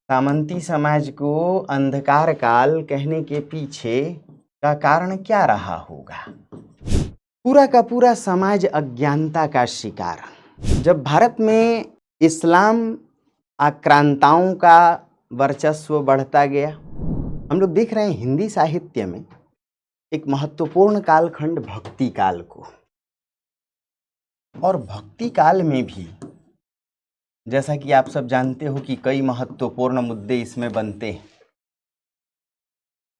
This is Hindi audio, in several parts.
सामंती समाज को अंधकार काल कहने के पीछे का कारण क्या रहा होगा? पूरा का पूरा समाज अज्ञानता का शिकार। जब भारत में इस्लाम आक्रांताओं का वर्चस्व बढ़ता गया, हम लोग देख रहे हैं हिंदी साहित्य में एक महत्वपूर्ण कालखंड भक्ति काल को। और भक्ति काल में भी जैसा कि आप सब जानते हो कि कई महत्वपूर्ण मुद्दे इसमें बनते हैं।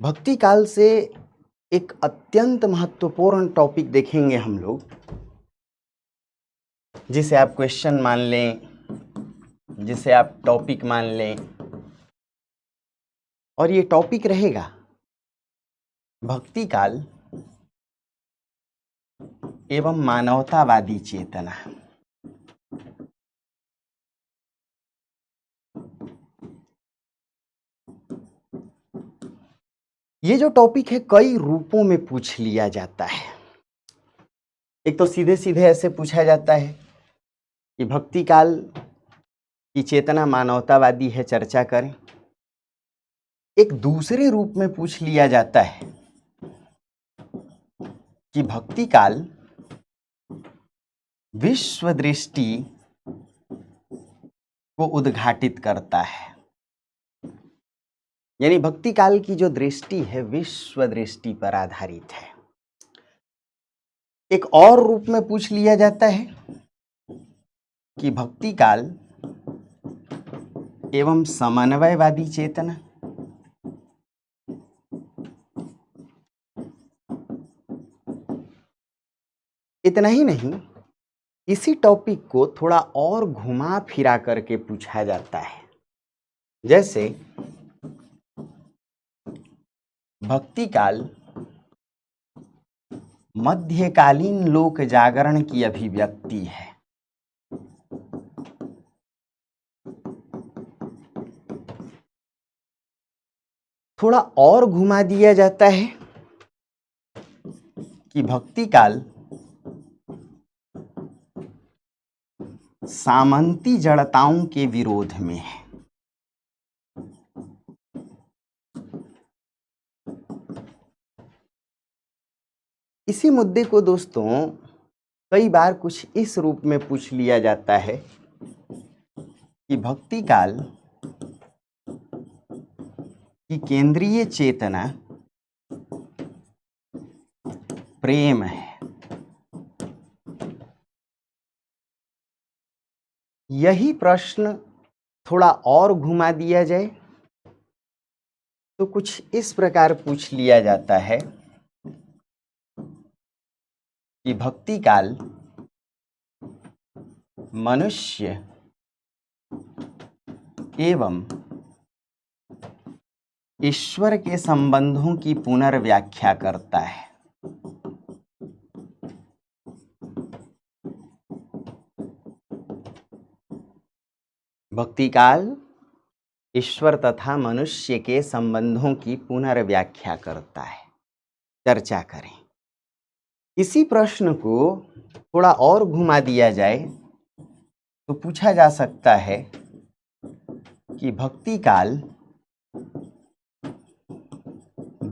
भक्ति काल से एक अत्यंत महत्वपूर्ण टॉपिक देखेंगे हम लोग, जिसे आप क्वेश्चन मान लें, जिसे आप टॉपिक मान लें। और ये टॉपिक रहेगा भक्ति काल एवं मानवतावादी चेतना। ये जो टॉपिक है कई रूपों में पूछ लिया जाता है। एक तो सीधे सीधे ऐसे पूछा जाता है कि भक्ति काल की चेतना मानवतावादी है, चर्चा करें। एक दूसरे रूप में पूछ लिया जाता है कि भक्ति काल विश्व दृष्टि को उद्घाटित करता है, यानी भक्ति काल की जो दृष्टि है विश्व दृष्टि पर आधारित है। एक और रूप में पूछ लिया जाता है कि भक्ति काल एवं समन्वयवादी चेतना। इतना ही नहीं, इसी टॉपिक को थोड़ा और घुमा फिरा करके पूछा जाता है। जैसे भक्ति काल मध्यकालीन लोक जागरण की अभिव्यक्ति है। थोड़ा और घुमा दिया जाता है कि भक्ति काल सामंती जड़ताओं के विरोध में है। इसी मुद्दे को दोस्तों कई बार कुछ इस रूप में पूछ लिया जाता है कि भक्ति काल की केंद्रीय चेतना प्रेम है। यही प्रश्न थोड़ा और घुमा दिया जाए तो कुछ इस प्रकार पूछ लिया जाता है कि भक्ति काल मनुष्य एवं ईश्वर के संबंधों की पुनर्व्याख्या करता है। भक्ति काल ईश्वर तथा मनुष्य के संबंधों की पुनर्व्याख्या करता है। चर्चा करें। इसी प्रश्न को थोड़ा और घुमा दिया जाए तो पूछा जा सकता है कि भक्ति काल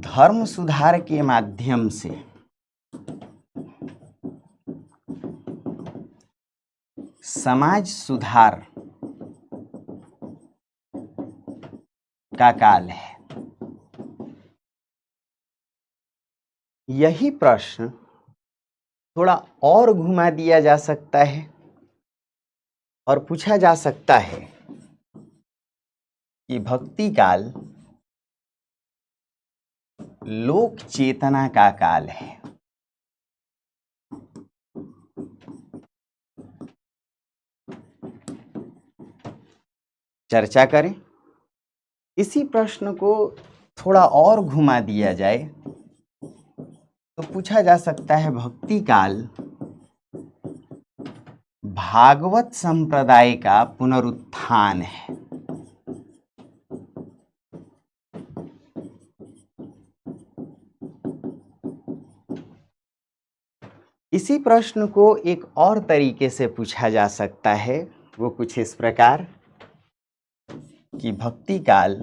धर्म सुधार के माध्यम से समाज सुधार का काल है। यही प्रश्न थोड़ा और घुमा दिया जा सकता है और पूछा जा सकता है कि भक्ति काल लोक चेतना का काल है। चर्चा करें। इसी प्रश्न को थोड़ा और घुमा दिया जाए तो पूछा जा सकता है भक्ति काल भागवत संप्रदाय का पुनरुत्थान है। इसी प्रश्न को एक और तरीके से पूछा जा सकता है, वो कुछ इस प्रकार कि भक्ति काल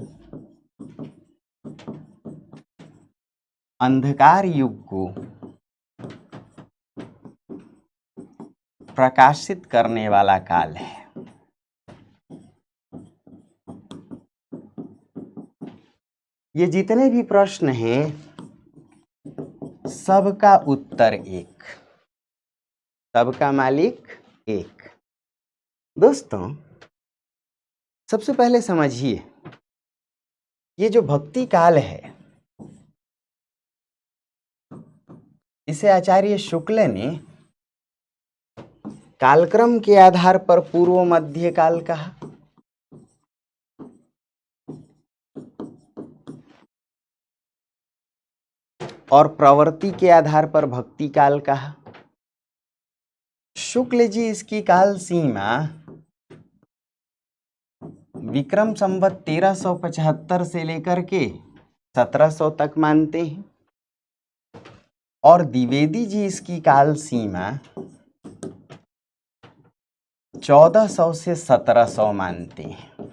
अंधकार युग को प्रकाशित करने वाला काल है। ये जितने भी प्रश्न हैं सबका उत्तर एक, सबका मालिक एक। दोस्तों, सबसे पहले समझिए, ये जो भक्ति काल है इसे आचार्य शुक्ल ने कालक्रम के आधार पर पूर्व मध्य काल कहा, और प्रवृत्ति के आधार पर भक्ति काल कहा। शुक्ल जी इसकी काल सीमा विक्रम संवत 1375 से लेकर के 1700 तक मानते हैं, और द्विवेदी जी इसकी काल सीमा 1400 से 1700 मानते हैं।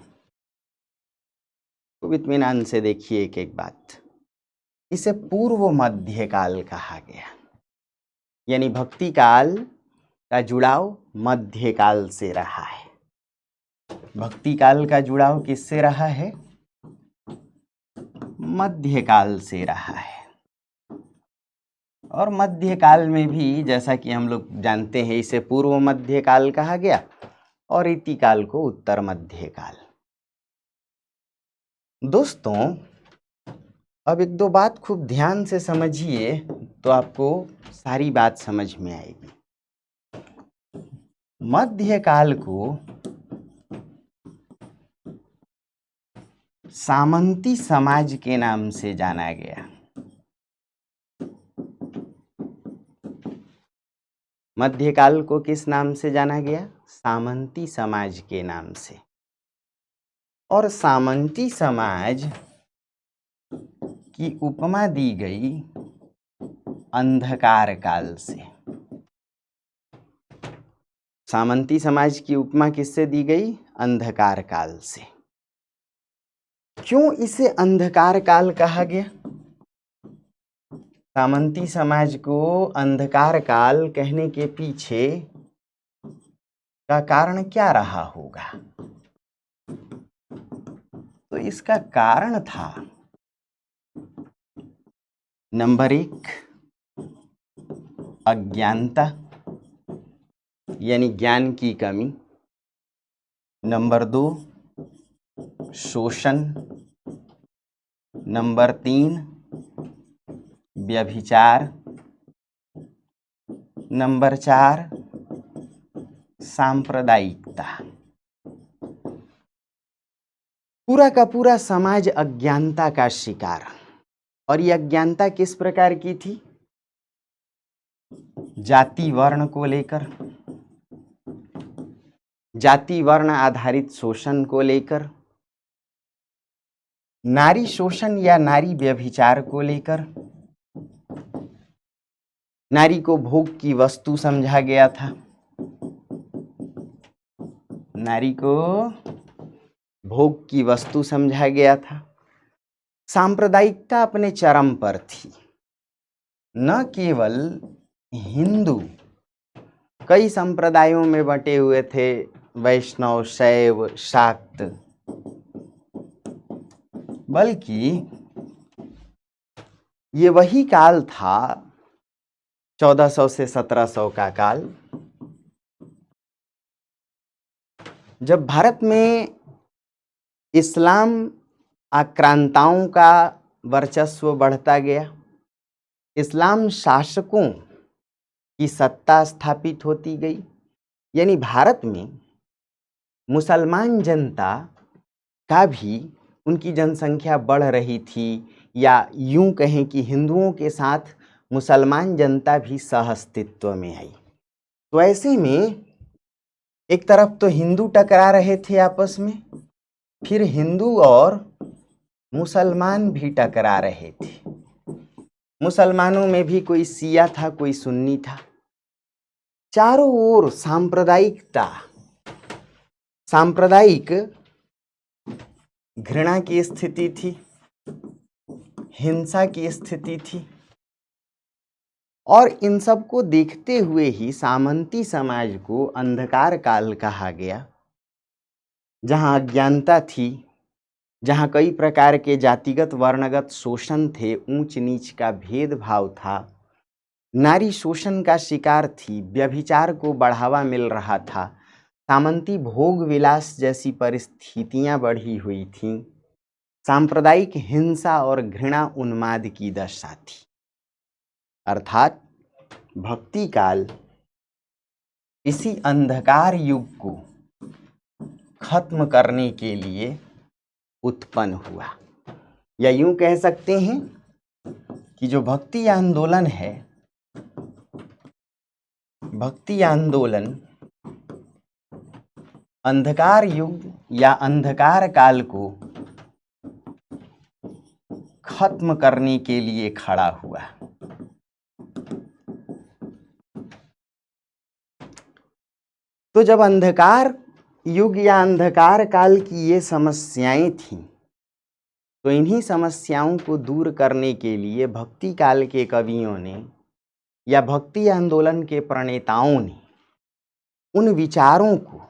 तो इत्मीनान से देखिए एक एक बात। इसे पूर्व मध्य काल कहा गया, यानी भक्ति काल का जुड़ाव मध्य काल से रहा है। भक्ति काल का जुड़ाव किससे रहा है? मध्य काल से रहा है। और मध्य काल में भी जैसा कि हम लोग जानते हैं इसे पूर्व मध्य काल कहा गया और इति काल को उत्तर मध्य काल। दोस्तों, अब एक दो बात खूब ध्यान से समझिए तो आपको सारी बात समझ में आएगी। मध्य काल को सामंती समाज के नाम से जाना गया। मध्यकाल को किस नाम से जाना गया? सामंती समाज के नाम से। और सामंती समाज की उपमा दी गई अंधकार काल से। सामंती समाज की उपमा किससे दी गई? अंधकार काल से। क्यों इसे अंधकार काल कहा गया? सामंती समाज को अंधकार काल कहने के पीछे का कारण क्या रहा होगा? तो इसका कारण था, नंबर 1 अज्ञानता यानी ज्ञान की कमी। नंबर 2 शोषण। नंबर 3 व्यभिचार। नंबर 4 सांप्रदायिकता। पूरा का पूरा समाज अज्ञानता का शिकार। और यह अज्ञानता किस प्रकार की थी? जाति वर्ण को लेकर, जाति वर्ण आधारित शोषण को लेकर, नारी शोषण या नारी व्यभिचार को लेकर। नारी को भोग की वस्तु समझा गया था। नारी को भोग की वस्तु समझा गया था। सांप्रदायिकता अपने चरम पर थी। न केवल हिंदू कई संप्रदायों में बटे हुए थे, वैष्णव, शैव, शाक्त, बल्कि ये वही काल था 1400 से 1700 का काल, जब भारत में इस्लाम आक्रांताओं का वर्चस्व बढ़ता गया, इस्लाम शासकों की सत्ता स्थापित होती गई। यानी भारत में मुसलमान जनता का भी उनकी जनसंख्या बढ़ रही थी, या यूं कहें कि हिंदुओं के साथ मुसलमान जनता भी सहअस्तित्व में आई। तो ऐसे में एक तरफ तो हिंदू टकरा रहे थे आपस में, फिर हिंदू और मुसलमान भी टकरा रहे थे। मुसलमानों में भी कोई शिया था, कोई सुन्नी था। चारों ओर सांप्रदायिकता, सांप्रदायिक घृणा की स्थिति थी, हिंसा की स्थिति थी। और इन सब को देखते हुए ही सामंती समाज को अंधकार काल कहा गया, जहाँ अज्ञानता थी, जहाँ कई प्रकार के जातिगत वर्णगत शोषण थे, ऊंच नीच का भेदभाव था, नारी शोषण का शिकार थी, व्यभिचार को बढ़ावा मिल रहा था, सामंती भोग विलास जैसी परिस्थितियां बढ़ी हुई थीं, सांप्रदायिक हिंसा और घृणा उन्माद की दशा थी। अर्थात भक्ति काल इसी अंधकार युग को खत्म करने के लिए उत्पन्न हुआ। या यूं कह सकते हैं कि जो भक्ति आंदोलन है, भक्ति आंदोलन अंधकार युग या अंधकार काल को खत्म करने के लिए खड़ा हुआ। तो जब अंधकार युग या अंधकार काल की ये समस्याएं थीं, तो इन्हीं समस्याओं को दूर करने के लिए भक्ति काल के कवियों ने या भक्ति आंदोलन के प्रणेताओं ने उन विचारों को,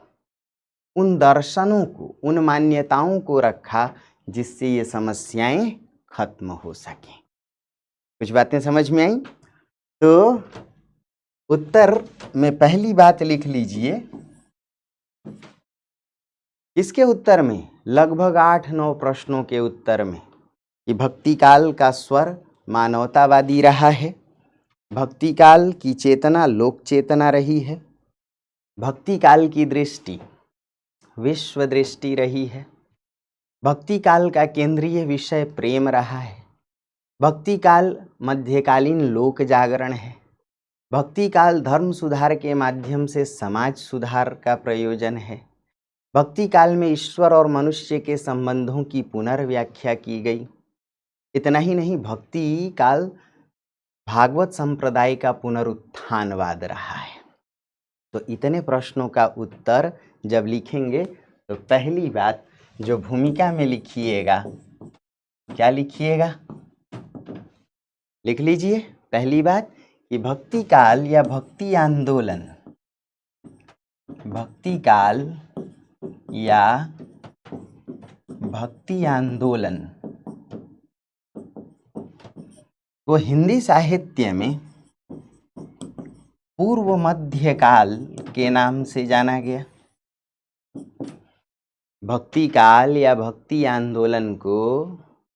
उन दर्शनों को, उन मान्यताओं को रखा जिससे ये समस्याएं खत्म हो सकें। कुछ बातें समझ में आई? तो उत्तर में पहली बात लिख लीजिए। इसके उत्तर में लगभग 8-9 प्रश्नों के उत्तर में कि भक्ति काल का स्वर मानवतावादी रहा है, भक्ति काल की चेतना लोक चेतना रही है, भक्ति काल की दृष्टि विश्व दृष्टि रही है, भक्ति काल का केंद्रीय विषय प्रेम रहा है, भक्ति काल मध्यकालीन लोक जागरण है, भक्ति काल धर्म सुधार के माध्यम से समाज सुधार का प्रयोजन है, भक्ति काल में ईश्वर और मनुष्य के संबंधों की पुनर्व्याख्या की गई। इतना ही नहीं, भक्ति काल भागवत संप्रदाय का पुनरुत्थानवाद रहा है। तो इतने प्रश्नों का उत्तर जब लिखेंगे तो पहली बात जो भूमिका में लिखिएगा, क्या लिखिएगा? लिख लीजिए। पहली बात कि भक्ति काल या भक्ति आंदोलन, भक्ति काल या भक्ति आंदोलन को हिंदी साहित्य में पूर्व मध्य काल के नाम से जाना गया। भक्ति काल या भक्ति आंदोलन को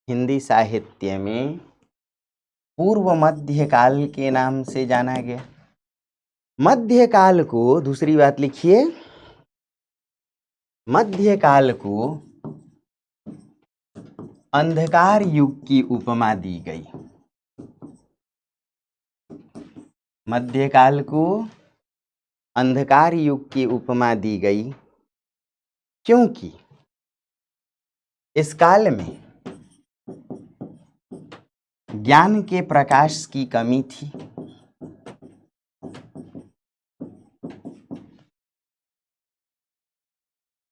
हिंदी साहित्य में पूर्व मध्य काल के नाम से जाना गया। मध्य काल को, दूसरी बात लिखिए, मध्य काल को अंधकार युग की उपमा दी गई। मध्यकाल को अंधकार युग की उपमा दी गई क्योंकि इस काल में ज्ञान के प्रकाश की कमी थी,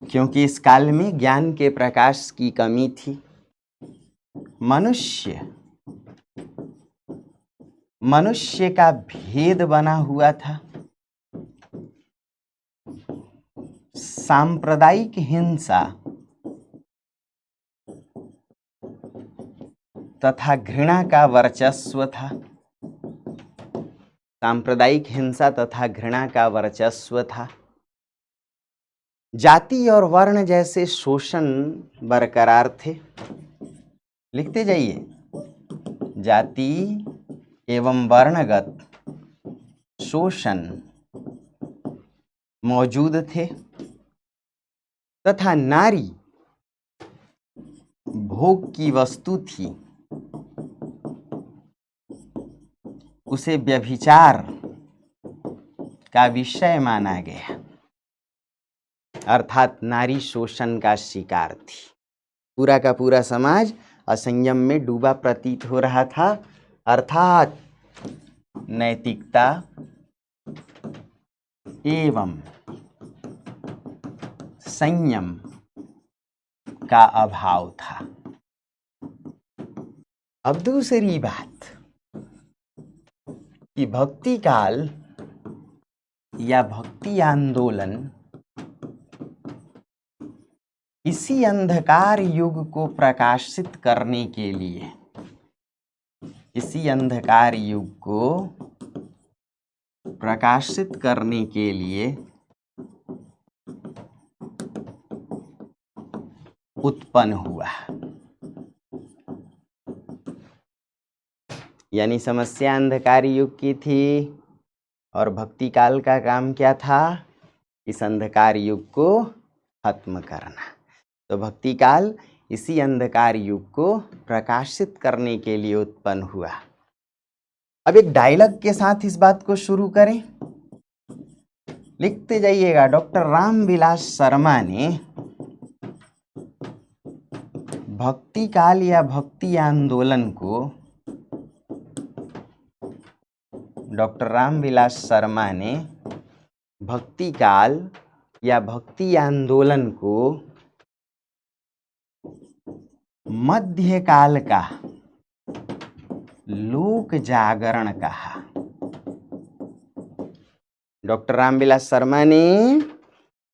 क्योंकि इस काल में ज्ञान के प्रकाश की कमी थी। मनुष्य का भेद बना हुआ था, सांप्रदायिक हिंसा तथा घृणा का वर्चस्व था, सांप्रदायिक हिंसा तथा घृणा का वर्चस्व था। जाति और वर्ण जैसे शोषण बरकरार थे। लिखते जाइए, जाति एवं वर्णगत शोषण मौजूद थे तथा नारी भोग की वस्तु थी, उसे व्यभिचार का विषय माना गया, अर्थात नारी शोषण का शिकार थी। पूरा का पूरा समाज असंयम में डूबा प्रतीत हो रहा था, अर्थात नैतिकता एवं संयम का अभाव था। अब दूसरी बात कि भक्ति काल या भक्ति आंदोलन इसी अंधकार युग को प्रकाशित करने के लिए, इसी अंधकार युग को प्रकाशित करने के लिए उत्पन्न हुआ। यानी समस्या अंधकार युग की थी और भक्ति काल का काम क्या था? इस अंधकार युग को खत्म करना। तो भक्ति काल इसी अंधकार युग को प्रकाशित करने के लिए उत्पन्न हुआ। अब एक डायलॉग के साथ इस बात को शुरू करें, लिखते जाइएगा। डॉक्टर रामविलास शर्मा ने भक्ति काल या भक्ति आंदोलन को, डॉक्टर रामविलास शर्मा ने भक्ति काल या भक्ति आंदोलन को मध्यकाल का लोक जागरण कहा। डॉक्टर रामविलास शर्मा ने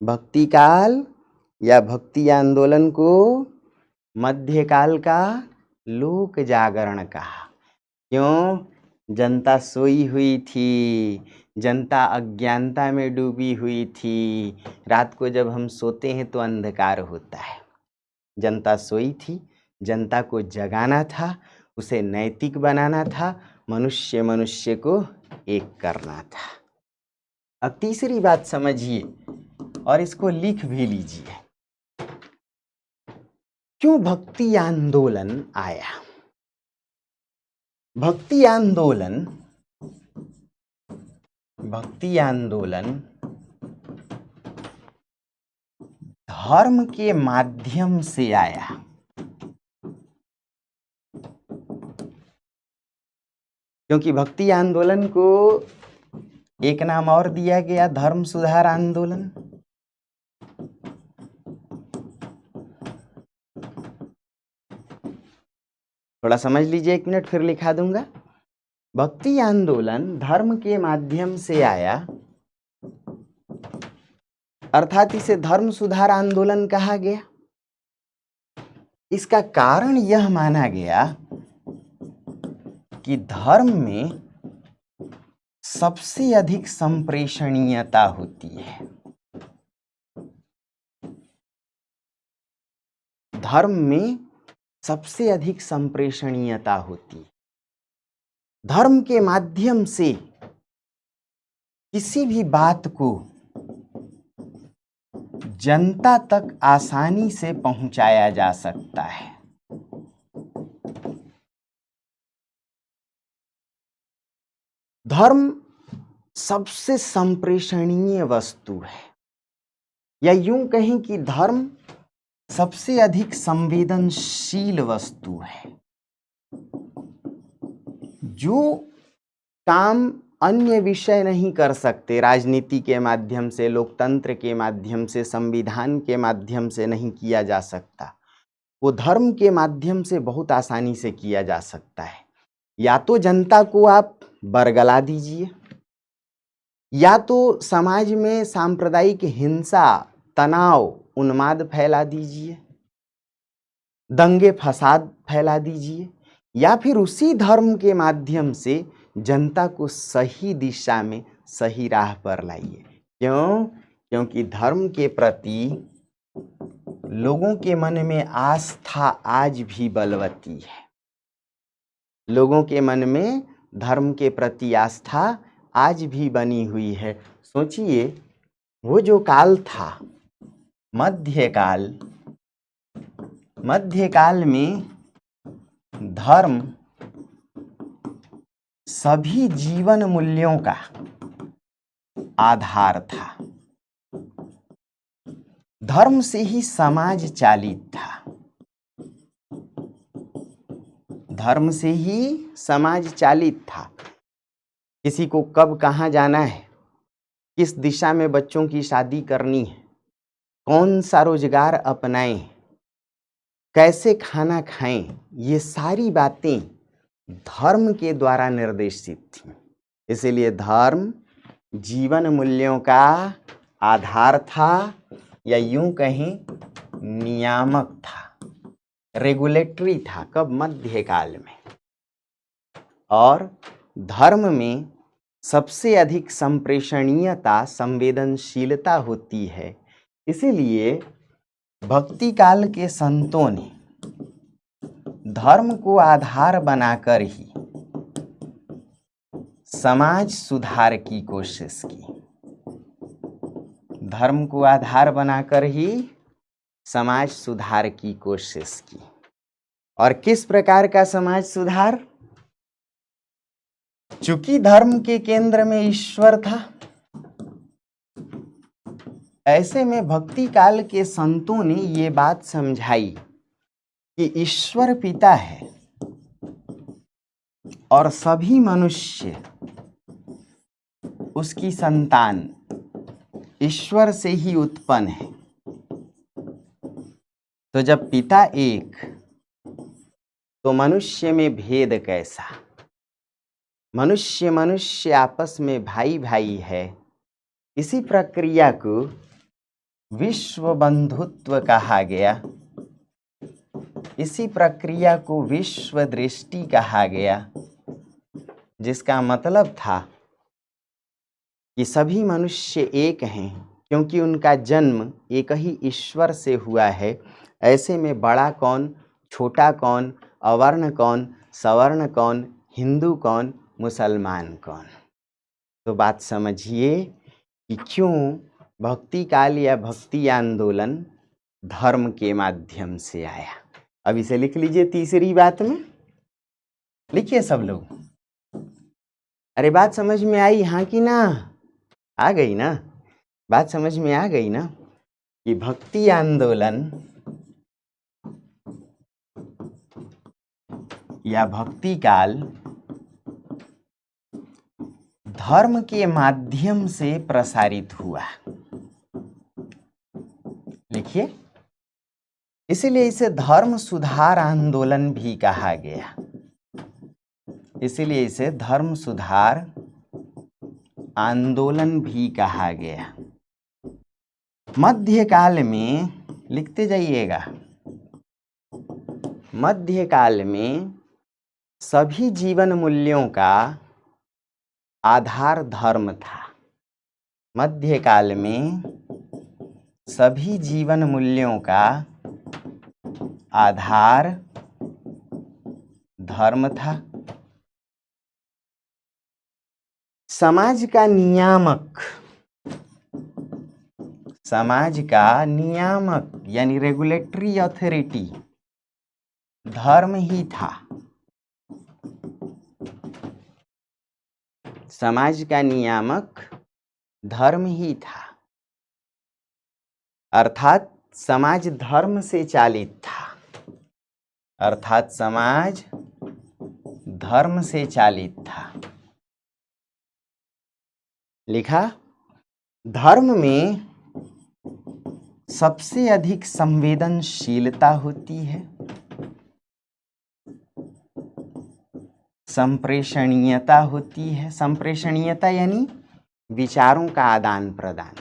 भक्ति काल या भक्ति आंदोलन को मध्यकाल का लोक जागरण कहा। क्यों? जनता सोई हुई थी, जनता अज्ञानता में डूबी हुई थी। रात को जब हम सोते हैं तो अंधकार होता है। जनता सोई थी, जनता को जगाना था, उसे नैतिक बनाना था, मनुष्य मनुष्य को एक करना था। अब तीसरी बात समझिए और इसको लिख भी लीजिए। क्यों भक्ति आंदोलन आया? भक्ति आंदोलन धर्म के माध्यम से आया। क्योंकि भक्ति आंदोलन को एक नाम और दिया गया, धर्म सुधार आंदोलन। थोड़ा समझ लीजिए, 1 मिनट फिर लिखा दूंगा। भक्ति आंदोलन धर्म के माध्यम से आया, अर्थात इसे धर्म सुधार आंदोलन कहा गया। इसका कारण यह माना गया कि धर्म में सबसे अधिक संप्रेषणीयता होती है। धर्म में सबसे अधिक संप्रेषणीयता होती है। धर्म के माध्यम से किसी भी बात को जनता तक आसानी से पहुंचाया जा सकता है। धर्म सबसे संप्रेषणीय वस्तु है, या यूं कहें कि धर्म सबसे अधिक संवेदनशील वस्तु है। जो काम अन्य विषय नहीं कर सकते, राजनीति के माध्यम से, लोकतंत्र के माध्यम से, संविधान के माध्यम से नहीं किया जा सकता, वो धर्म के माध्यम से बहुत आसानी से किया जा सकता है। या तो जनता को आप बरगला दीजिए, या तो समाज में सांप्रदायिक हिंसा, तनाव, उन्माद फैला दीजिए, दंगे फसाद फैला दीजिए, या फिर उसी धर्म के माध्यम से जनता को सही दिशा में, सही राह पर लाइए। क्यों? क्योंकि धर्म के प्रति लोगों के मन में आस्था आज भी बलवती है। लोगों के मन में धर्म के प्रति आस्था आज भी बनी हुई है। सोचिए, वो जो काल था मध्यकाल, मध्यकाल में धर्म सभी जीवन मूल्यों का आधार था। धर्म से ही समाज चालित था, धर्म से ही समाज चालित था। किसी को कब कहाँ जाना है, किस दिशा में बच्चों की शादी करनी है, कौन सा रोजगार अपनाएं, कैसे खाना खाएं, ये सारी बातें धर्म के द्वारा निर्देशित थीं। इसीलिए धर्म जीवन मूल्यों का आधार था, या यूं कहें नियामक था, रेगुलेटरी था। कब? मध्यकाल में। और धर्म में सबसे अधिक संप्रेषणीयता, संवेदनशीलता होती है। इसीलिए भक्ति काल के संतों ने धर्म को आधार बनाकर ही समाज सुधार की कोशिश की। धर्म को आधार बनाकर ही समाज सुधार की कोशिश की। और किस प्रकार का समाज सुधार? चूंकि धर्म के केंद्र में ईश्वर था, ऐसे में भक्ति काल के संतों ने ये बात समझाई कि ईश्वर पिता है और सभी मनुष्य उसकी संतान ईश्वर से ही उत्पन्न है। तो जब पिता एक, तो मनुष्य में भेद कैसा? मनुष्य मनुष्य आपस में भाई भाई है। इसी प्रक्रिया को विश्व बंधुत्व कहा गया। इसी प्रक्रिया को विश्व दृष्टि कहा गया, जिसका मतलब था कि सभी मनुष्य एक हैं, क्योंकि उनका जन्म एक ही ईश्वर से हुआ है। ऐसे में बड़ा कौन, छोटा कौन, अवर्ण कौन, सवर्ण कौन, हिंदू कौन, मुसलमान कौन? तो बात समझिए कि क्यों भक्ति काल या भक्ति आंदोलन धर्म के माध्यम से आया। अब इसे लिख लीजिए तीसरी बात में। लिखिए सब लोग। अरे बात समझ में आई हाँ कि ना? आ गई ना? बात समझ में आ गई ना कि भक्ति आंदोलन या भक्ति काल धर्म के माध्यम से प्रसारित हुआ। लिखिए, इसीलिए इसे धर्म सुधार आंदोलन भी कहा गया। इसीलिए इसे धर्म सुधार आंदोलन भी कहा गया। मध्यकाल में, लिखते जाइएगा, मध्यकाल में सभी जीवन मूल्यों का आधार धर्म था। मध्यकाल में सभी जीवन मूल्यों का आधार धर्म था। समाज का नियामक, समाज का नियामक यानी रेगुलेटरी अथॉरिटी धर्म ही था। समाज का नियामक धर्म ही था, अर्थात समाज धर्म से चालित था। अर्थात समाज धर्म से चालित था। लिखा, धर्म में सबसे अधिक संवेदनशीलता होती है, संप्रेषणीयता होती है। संप्रेषणीयता यानी विचारों का आदान प्रदान।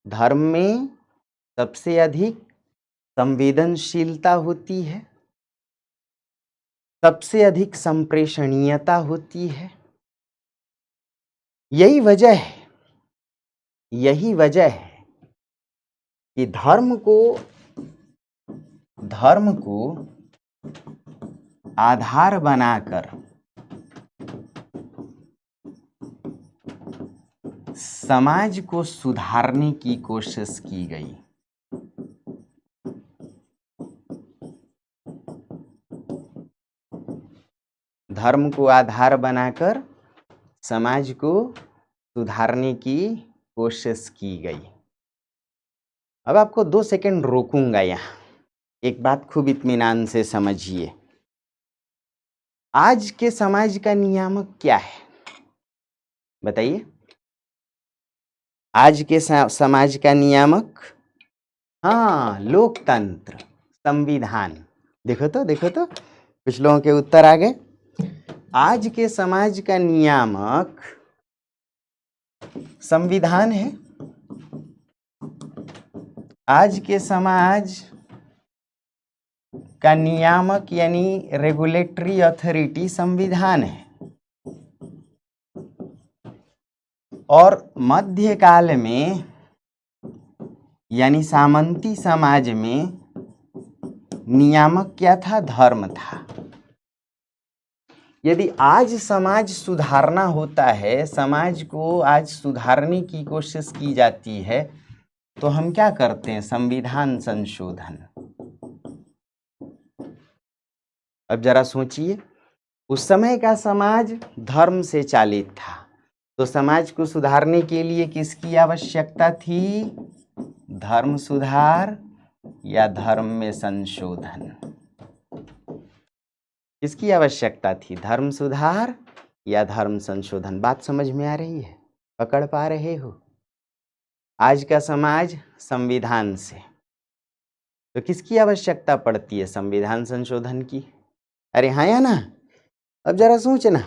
धर्म में सबसे अधिक संवेदनशीलता होती है, सबसे अधिक संप्रेषणीयता होती है। यही वजह है कि धर्म को आधार बनाकर समाज को सुधारने की कोशिश की गई। धर्म को आधार बनाकर समाज को सुधारने की कोशिश की गई। अब आपको 2 सेकंड रोकूंगा यहाँ। एक बात खूब इत्मीनान से समझिए। आज के समाज का नियामक क्या है? बताइए। आज के समाज का नियामक, हाँ, लोकतंत्र, संविधान। देखो तो कुछ लोगों के उत्तर आ गए। आज के समाज का नियामक संविधान है। आज के समाज का नियामक यानी रेगुलेटरी अथॉरिटी संविधान है। और मध्यकाल में यानी सामंती समाज में नियामक क्या था? धर्म था। यदि आज समाज सुधारना होता है, समाज को आज सुधारने की कोशिश की जाती है, तो हम क्या करते हैं? संविधान संशोधन। अब जरा सोचिए, उस समय का समाज धर्म से चालित था, तो समाज को सुधारने के लिए किसकी आवश्यकता थी? धर्म सुधार या धर्म में संशोधन? किसकी आवश्यकता थी? धर्म सुधार या धर्म संशोधन? बात समझ में आ रही है? पकड़ पा रहे हो? आज का समाज संविधान से, तो किसकी आवश्यकता पड़ती है? संविधान संशोधन की। अरे हाँ या ना? अब जरा सोचना,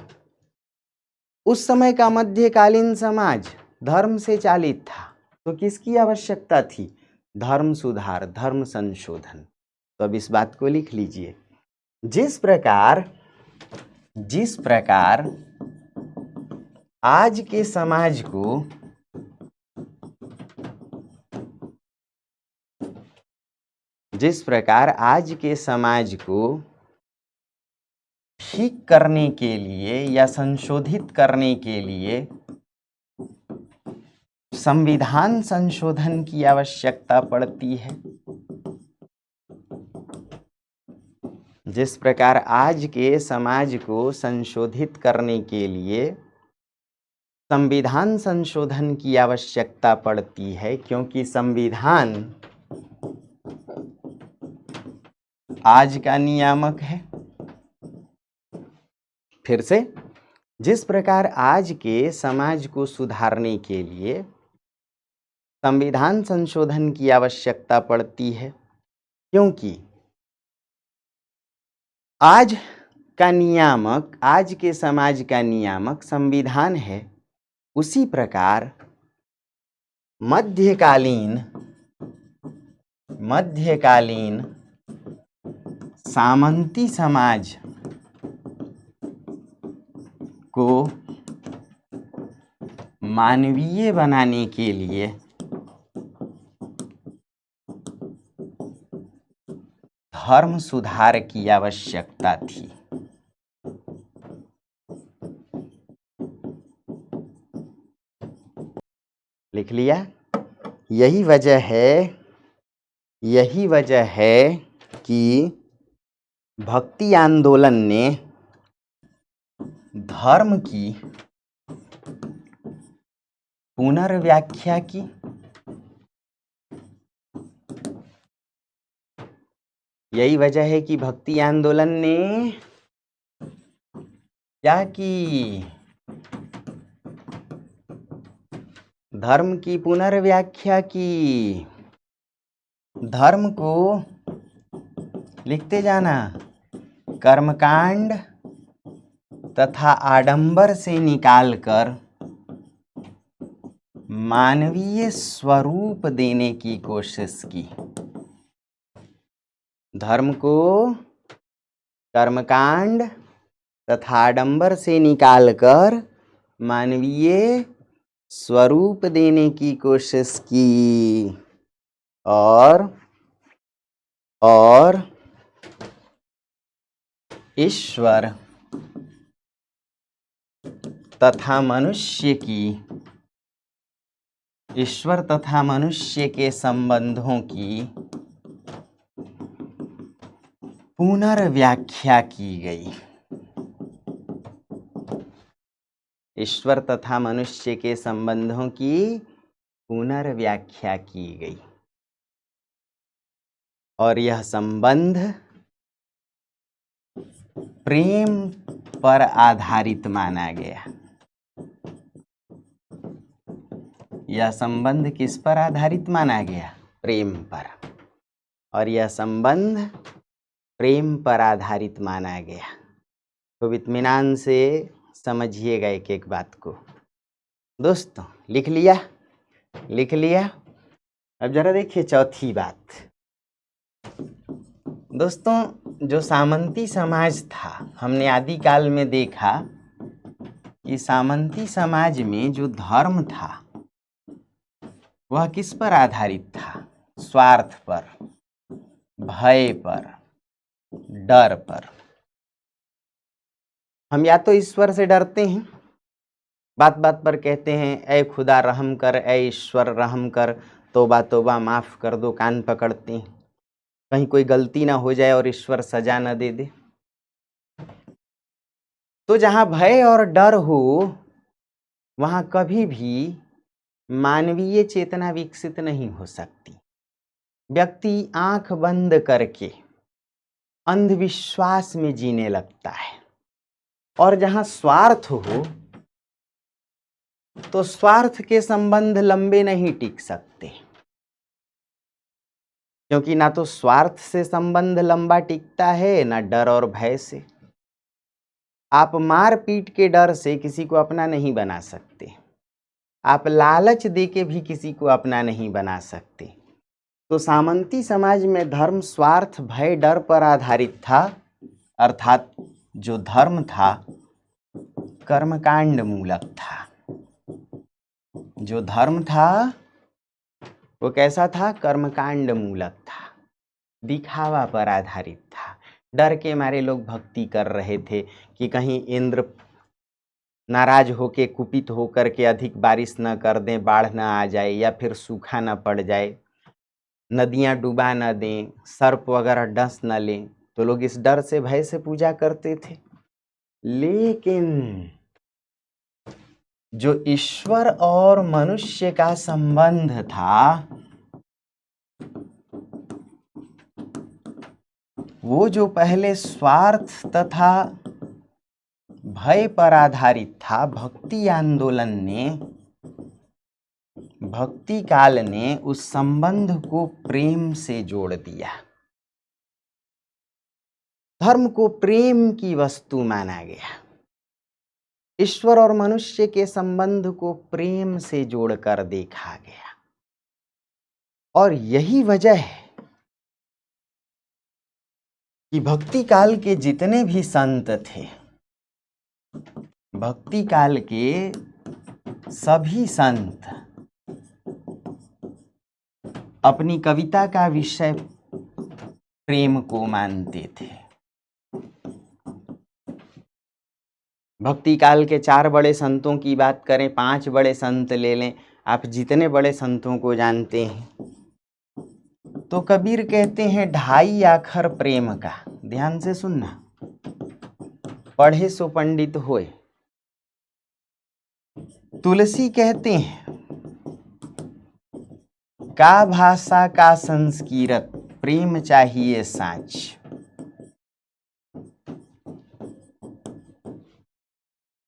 उस समय का मध्यकालीन समाज धर्म से चालित था, तो किसकी आवश्यकता थी? धर्म सुधार, धर्म संशोधन। तो अब इस बात को लिख लीजिए। जिस प्रकार आज के समाज को ठीक करने के लिए या संशोधित करने के लिए संविधान संशोधन की आवश्यकता पड़ती है, जिस प्रकार आज के समाज को संशोधित करने के लिए संविधान संशोधन की आवश्यकता पड़ती है, क्योंकि संविधान आज का नियामक है। फिर से, जिस प्रकार आज के समाज को सुधारने के लिए संविधान संशोधन की आवश्यकता पड़ती है, क्योंकि आज का नियामक, आज के समाज का नियामक संविधान है, उसी प्रकार मध्यकालीन सामंती समाज को मानवीय बनाने के लिए धर्म सुधार की आवश्यकता थी। लिख लिया? यही वजह है कि भक्ति आंदोलन ने धर्म की पुनर्व्याख्या की। यही वजह है कि भक्ति आंदोलन ने क्या की? धर्म की पुनर्व्याख्या की। धर्म को लिखते जाना, कर्मकांड तथा आडंबर से निकालकर मानवीय स्वरूप देने की कोशिश की। धर्म को कर्मकांड तथा आडंबर से निकालकर मानवीय स्वरूप देने की कोशिश की और ईश्वर तथा मनुष्य के संबंधों की पुनर्व्याख्या की गई। ईश्वर तथा मनुष्य के संबंधों की पुनर्व्याख्या की गई और यह संबंध प्रेम पर आधारित माना गया। यह संबंध किस पर आधारित माना गया? प्रेम पर। और यह संबंध प्रेम पर आधारित माना गया। तो इत्मीनान से समझिएगा एक एक बात को। दोस्तों लिख लिया? अब जरा देखिए चौथी बात। दोस्तों जो सामंती समाज था, हमने आदिकाल में देखा कि सामंती समाज में जो धर्म था वह किस पर आधारित था? स्वार्थ पर, भय पर, डर पर। हम या तो ईश्वर से डरते हैं, बात बात पर कहते हैं ऐ खुदा रहम कर, ऐ ईश्वर रहम कर, तौबा तौबा माफ़ कर दो, कान पकड़ते हैं कहीं कोई गलती ना हो जाए और ईश्वर सजा न दे दे। तो जहाँ भय और डर हो वहाँ कभी भी मानवीय चेतना विकसित नहीं हो सकती। व्यक्ति आंख बंद करके अंधविश्वास में जीने लगता है। और जहाँ स्वार्थ हो तो स्वार्थ के संबंध लंबे नहीं टिक सकते, क्योंकि ना तो स्वार्थ से संबंध लंबा टिकता है ना डर और भय से। आप मार पीट के डर से किसी को अपना नहीं बना सकते, आप लालच दे के भी किसी को अपना नहीं बना सकते। तो सामंती समाज में धर्म स्वार्थ भय डर पर आधारित था, अर्थात जो धर्म था कर्मकांड मूलक था। जो धर्म था वो कैसा था? कर्मकांड मूलक था, दिखावा पर आधारित था। डर के मारे लोग भक्ति कर रहे थे कि कहीं इंद्र नाराज होके कुपित होकर के अधिक बारिश न कर दें, बाढ़ न आ जाए, या फिर सूखा न पड़ जाए, नदियां डुबा न दें, सर्प वगैरह डस न लें। तो लोग इस डर से भय से पूजा करते थे। लेकिन जो ईश्वर और मनुष्य का संबंध था वो जो पहले स्वार्थ तथा भय पर आधारित था, भक्ति आंदोलन ने, भक्ति काल ने उस संबंध को प्रेम से जोड़ दिया। धर्म को प्रेम की वस्तु माना गया। ईश्वर और मनुष्य के संबंध को प्रेम से जोड़कर देखा गया। और यही वजह है कि भक्ति काल के जितने भी संत थे, भक्ति काल के सभी संत अपनी कविता का विषय प्रेम को मानते थे। भक्ति काल के 4 बड़े संतों की बात करें, 5 बड़े संत ले लें, आप जितने बड़े संतों को जानते हैं, तो कबीर कहते हैं 2.5 आखर प्रेम का। ध्यान से सुनना, पढ़े सो पंडित होए। तुलसी कहते हैं का भाषा का संस्कीरत, प्रेम चाहिए साँच।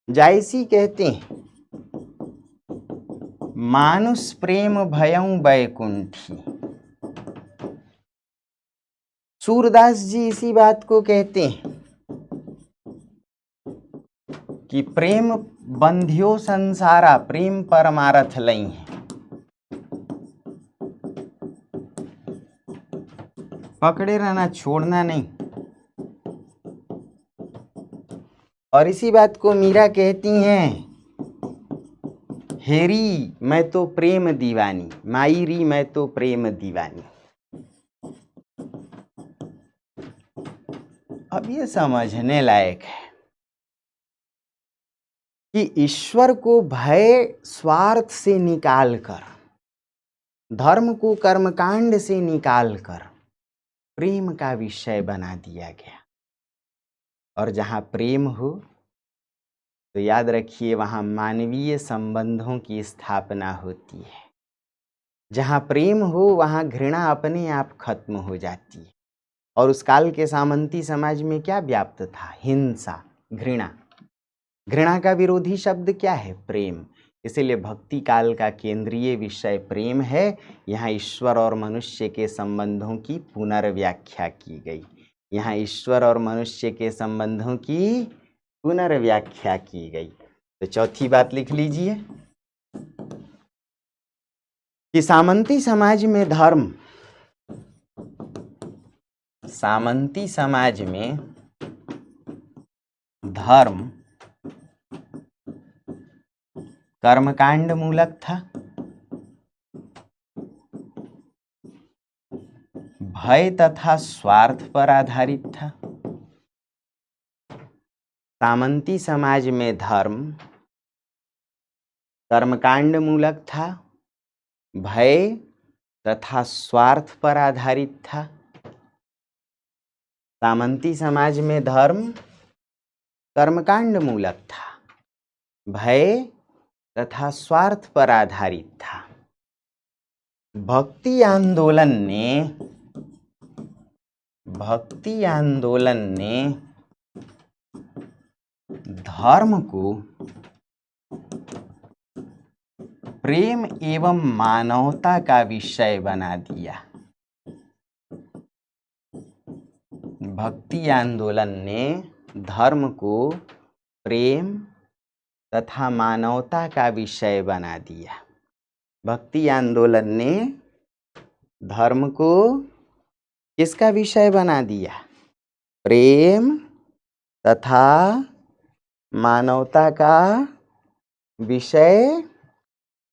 जायसी कहते हैं मानुष प्रेम भयं बैकुंठी। सूरदास जी इसी बात को कहते हैं कि प्रेम बंध्यो संसारा, प्रेम परमारथ लई है। पकड़े रहना, छोड़ना नहीं। और इसी बात को मीरा कहती हैं, हेरी मैं तो प्रेम दीवानी, माई री मैं तो प्रेम दीवानी। अब ये समझने लायक है कि ईश्वर को भय स्वार्थ से निकालकर, धर्म को कर्मकांड से निकालकर प्रेम का विषय बना दिया गया। और जहाँ प्रेम हो तो याद रखिए वहाँ मानवीय संबंधों की स्थापना होती है। जहाँ प्रेम हो वहाँ घृणा अपने आप खत्म हो जाती है। और उस काल के सामंती समाज में क्या व्याप्त था? हिंसा, घृणा। घृणा का विरोधी शब्द क्या है? प्रेम। इसीलिए भक्ति काल का केंद्रीय विषय प्रेम है। यहाँ ईश्वर और मनुष्य के संबंधों की पुनर्व्याख्या की गई। यहाँ ईश्वर और मनुष्य के संबंधों की पुनर्व्याख्या की गई। तो चौथी बात लिख लीजिए कि सामंती समाज में धर्म, सामंती समाज में धर्म कर्मकांड मूलक था, भय तथा स्वार्थ पर आधारित था। सामंती समाज में धर्म कर्मकांड मूलक था, भय तथा स्वार्थ पर आधारित था। सामंती समाज में धर्म कर्मकांड मूलक था, भय तथा स्वार्थ पर आधारित था। भक्ति आंदोलन ने धर्म को प्रेम एवं मानवता का विषय बना दिया। भक्ति आंदोलन ने धर्म को प्रेम तथा मानवता का विषय बना दिया। भक्ति आंदोलन ने धर्म को किसका विषय बना दिया? प्रेम तथा मानवता का विषय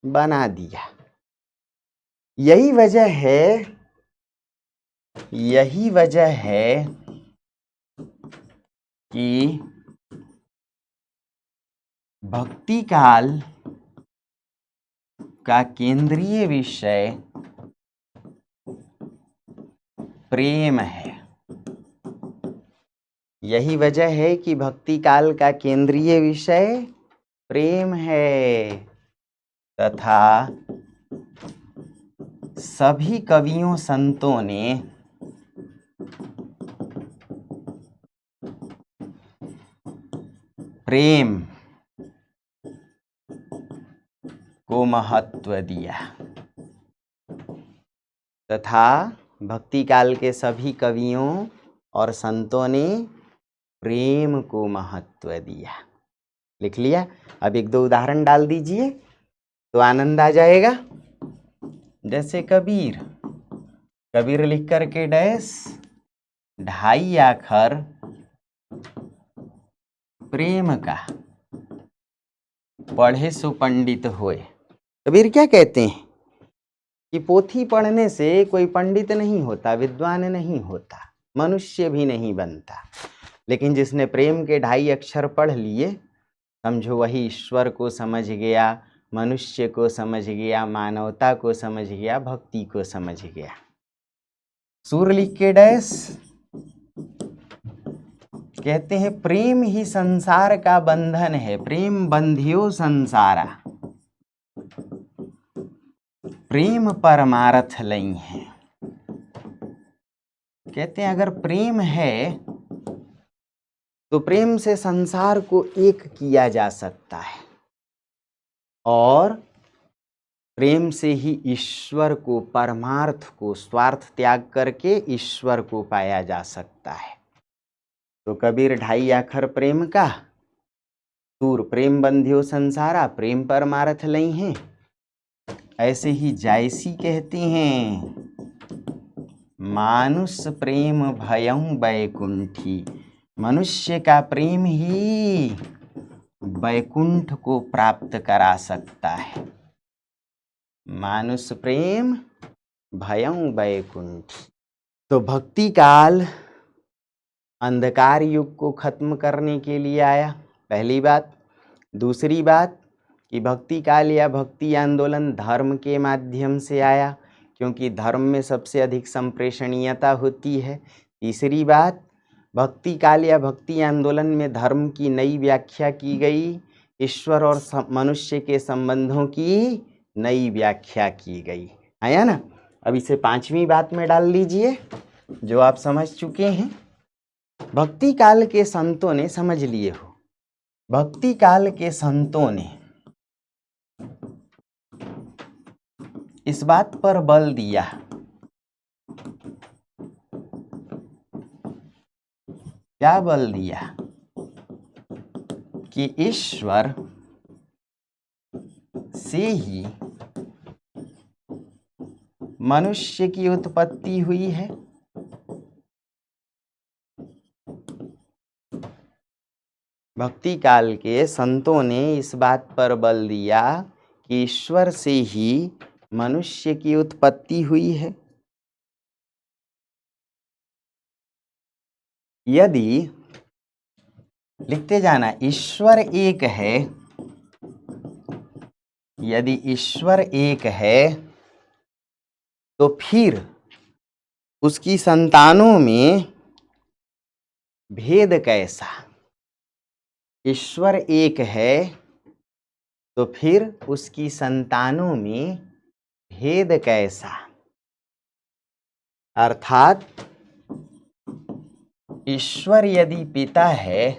बना दिया। यही वजह है कि भक्ति काल का केंद्रीय विषय प्रेम है। यही वजह है कि भक्ति काल का केंद्रीय विषय प्रेम है तथा सभी कवियों संतों ने प्रेम को महत्व दिया तथा भक्ति काल के सभी कवियों और संतों ने प्रेम को महत्व दिया। लिख लिया? अब एक दो उदाहरण डाल दीजिए तो आनंद आ जाएगा। जैसे कबीर लिख करके डैश ढाई आखर प्रेम का पढ़े सो पंडित होए। कबीर क्या कहते हैं कि पोथी पढ़ने से कोई पंडित नहीं होता, विद्वान नहीं होता, मनुष्य भी नहीं बनता, लेकिन जिसने प्रेम के ढाई अक्षर पढ़ लिए समझो वही ईश्वर को समझ गया, मनुष्य को समझ गया, मानवता को समझ गया, भक्ति को समझ गया। सूर लिख के डैश कहते हैं प्रेम ही संसार का बंधन है, प्रेम बंधियो संसारा, प्रेम परमारथ लई है। कहते हैं अगर प्रेम है तो प्रेम से संसार को एक किया जा सकता है और प्रेम से ही ईश्वर को, परमार्थ को, स्वार्थ त्याग करके ईश्वर को पाया जा सकता है। तो कबीर ढाई आखर प्रेम का, सूर प्रेम बंधियो संसारा, प्रेम परमारथ लई हैं। ऐसे ही जायसी कहती हैं मानुष प्रेम भयं बैकुंठी, मनुष्य का प्रेम ही बैकुंठ को प्राप्त करा सकता है। मानुष प्रेम भयं बैकुंठी। तो भक्ति काल अंधकार युग को खत्म करने के लिए आया, पहली बात। दूसरी बात कि भक्ति काल या भक्ति आंदोलन धर्म के माध्यम से आया, क्योंकि धर्म में सबसे अधिक संप्रेषणीयता होती है। तीसरी बात, भक्ति काल या भक्ति आंदोलन में धर्म की नई व्याख्या की गई, ईश्वर और मनुष्य के संबंधों की नई व्याख्या की गई। आया ना? अब इसे पांचवी बात में डाल लीजिए जो आप समझ चुके हैं। भक्ति काल के संतों ने, समझ लिए हो, भक्ति काल के संतों ने इस बात पर बल दिया क्या बल दिया कि ईश्वर से ही मनुष्य की उत्पत्ति हुई है। भक्ति काल के संतों ने इस बात पर बल दिया कि ईश्वर से ही मनुष्य की उत्पत्ति हुई है। यदि लिखते जाना ईश्वर एक है, यदि ईश्वर एक है तो फिर उसकी संतानों में भेद कैसा? ईश्वर एक है तो फिर उसकी संतानों में भेद कैसा? अर्थात ईश्वर यदि पिता है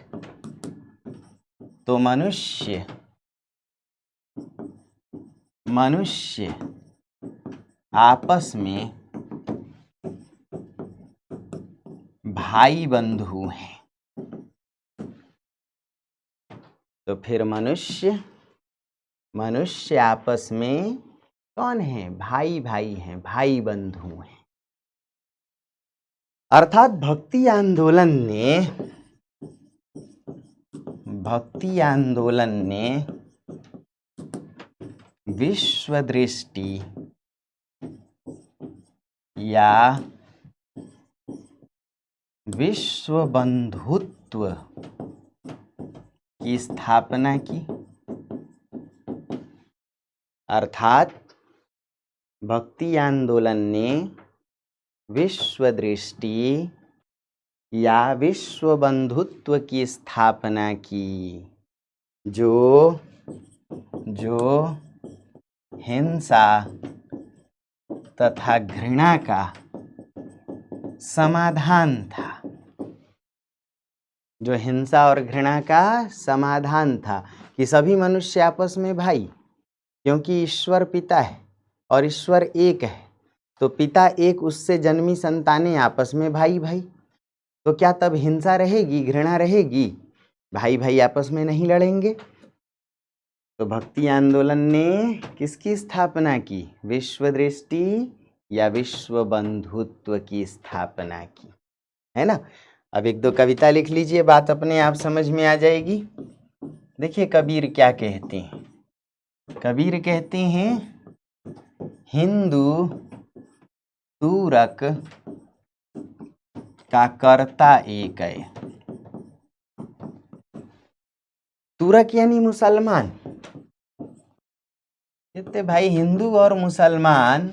तो मनुष्य आपस में भाई बंधु हैं। तो फिर मनुष्य आपस में कौन है? भाई भाई हैं, भाई बंधु हैं। अर्थात भक्ति आंदोलन ने विश्व दृष्टि या विश्व बंधुत्व की स्थापना की। अर्थात भक्ति आंदोलन ने विश्व दृष्टि या विश्व बंधुत्व की स्थापना की, जो हिंसा तथा घृणा का समाधान था। जो हिंसा और घृणा का समाधान था कि सभी मनुष्य आपस में भाई, क्योंकि ईश्वर पिता है और ईश्वर एक है, तो पिता एक, उससे जन्मी संतानें आपस में भाई भाई। तो क्या तब हिंसा रहेगी, घृणा रहेगी? भाई भाई आपस में नहीं लड़ेंगे। तो भक्ति आंदोलन ने किसकी स्थापना की? विश्व दृष्टि या विश्व बंधुत्व की स्थापना की, है ना। अब एक दो कविता लिख लीजिए, बात अपने आप समझ में आ जाएगी। देखिए कबीर क्या कहते हैं। कबीर कहते हैं हिंदू तुरक का कर्ता एक है। तुरक यानी मुसलमान। कहते भाई हिंदू और मुसलमान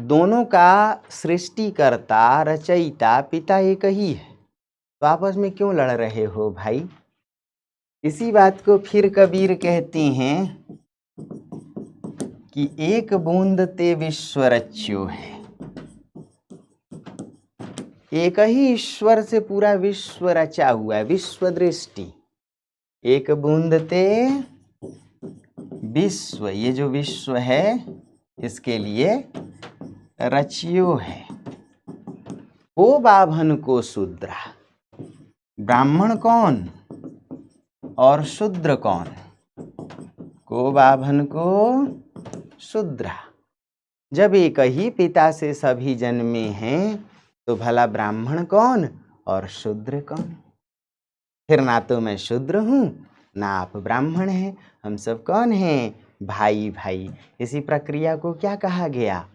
दोनों का सृष्टिकर्ता रचयिता पिता एक ही है, तो आपस में क्यों लड़ रहे हो भाई? इसी बात को फिर कबीर कहते हैं कि एक बूंद ते विश्व रच्यो है। एक ही ईश्वर से पूरा विश्व रचा हुआ है, विश्व दृष्टि। एक बूंद ते विश्व, ये जो विश्व है इसके लिए रचियो है। को बाभन को शूद्रा, ब्राह्मण कौन और शूद्र कौन? को बाभन को शूद्रा। जब एक ही पिता से सभी जन्मे हैं तो भला ब्राह्मण कौन और शूद्र कौन? फिर ना तो मैं शूद्र हूँ ना आप ब्राह्मण हैं, हम सब कौन हैं? भाई भाई। इसी प्रक्रिया को क्या कहा गया?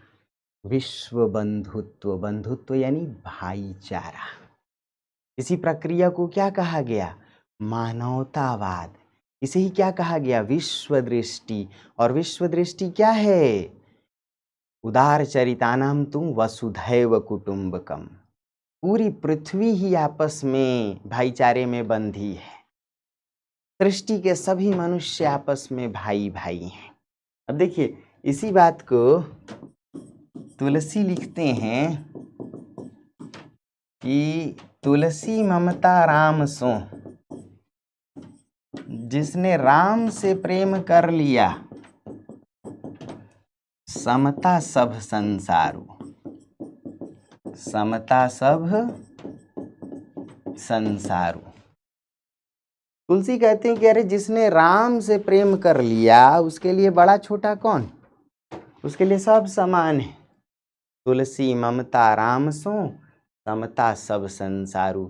विश्व बंधुत्व। बंधुत्व यानी भाईचारा। इसी प्रक्रिया को क्या कहा गया? मानवतावाद। इसे ही क्या कहा गया? विश्व दृष्टि। और विश्व दृष्टि क्या है? उदार चरितानाम तुम वसुधैव कुटुंबकम। पूरी पृथ्वी ही आपस में भाईचारे में बंधी है। सृष्टि के सभी मनुष्य आपस में भाई भाई हैं। अब देखिए इसी बात को तुलसी लिखते हैं कि तुलसी ममता राम सो, जिसने राम से प्रेम कर लिया समता सब संसारू, समता सब संसारू। तुलसी कहते हैं कि अरे जिसने राम से प्रेम कर लिया उसके लिए बड़ा छोटा कौन, उसके लिए सब समान है। तुलसी ममता राम सो, समता सब संसारू।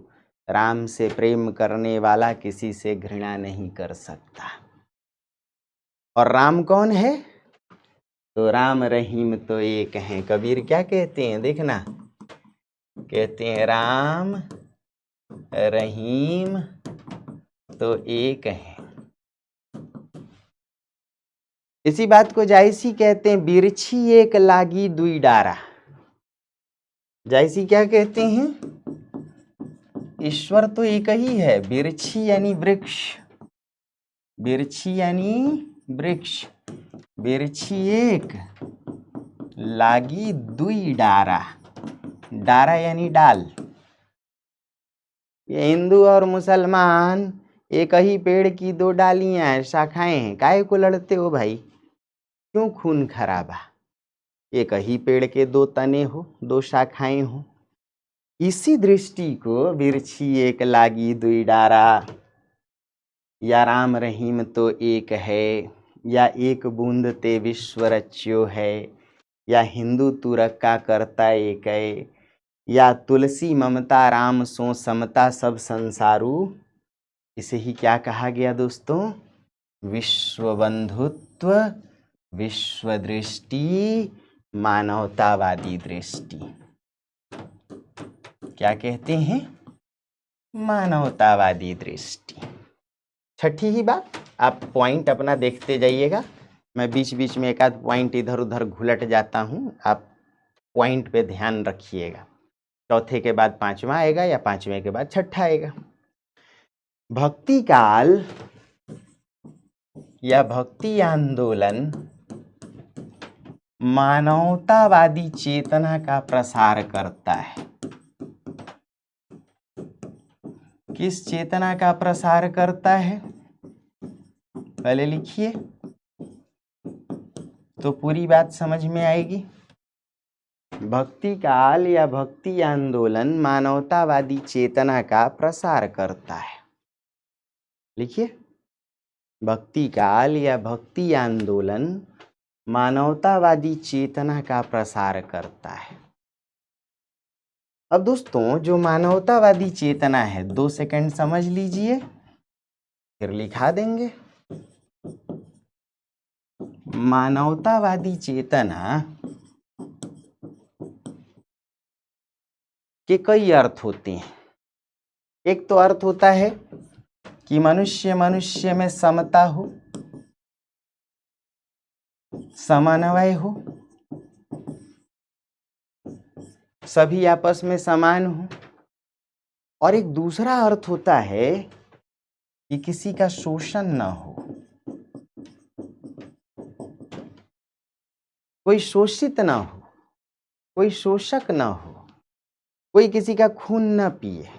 राम से प्रेम करने वाला किसी से घृणा नहीं कर सकता। और राम कौन है? तो राम रहीम तो एक हैं। कबीर क्या कहते हैं देखना, कहते हैं राम रहीम तो एक हैं। इसी बात को जायसी कहते हैं, बिरछी एक लागी दुई डारा। जायसी क्या कहते हैं? ईश्वर तो एक ही है। बिरछी यानी वृक्ष, बिरछी यानी वृक्ष, बिरछी एक लागी दुई डारा, डारा यानी डाल। ये हिंदू और मुसलमान एक ही पेड़ की दो डालियां हैं, शाखाएं हैं। काहे को लड़ते हो भाई? क्यों खून खराबा? एक ही पेड़ के दो तने हो, दो शाखाएं हो। इसी दृष्टि को बिरछी एक लागी दुई डारा, या राम रहीम तो एक है, या एक बूंद ते विश्व रच्यो है, या हिंदू तुरक का करता एक है, या तुलसी ममता राम सो समता सब संसारू। इसे ही क्या कहा गया दोस्तों? विश्व बंधुत्व, विश्व दृष्टि, मानवतावादी दृष्टि। क्या कहते हैं? मानवतावादी दृष्टि। छठी ही बात, आप पॉइंट अपना देखते जाइएगा। मैं बीच बीच में एक आध पॉइंट इधर उधर घुलट जाता हूँ, आप पॉइंट पे ध्यान रखिएगा। चौथे के बाद पांचवा आएगा या पांचवें के बाद छठा आएगा। भक्ति काल या भक्ति आंदोलन मानवतावादी चेतना का प्रसार करता है। किस चेतना का प्रसार करता है? पहले लिखिए तो पूरी बात समझ में आएगी। भक्ति काल या भक्ति आंदोलन मानवतावादी चेतना का प्रसार करता है। लिखिए, भक्ति काल या भक्ति आंदोलन मानवतावादी चेतना का प्रसार करता है। अब दोस्तों, जो मानवतावादी चेतना है, 2 सेकंड समझ लीजिए, फिर लिखा देंगे। मानवतावादी चेतना के कई अर्थ होते हैं। एक तो अर्थ होता है कि मनुष्य मनुष्य में समता हो, समन्वय हो, सभी आपस में समान हो। और एक दूसरा अर्थ होता है कि किसी का शोषण न हो, कोई शोषित न हो, कोई शोषक न हो, कोई किसी का खून न पिए,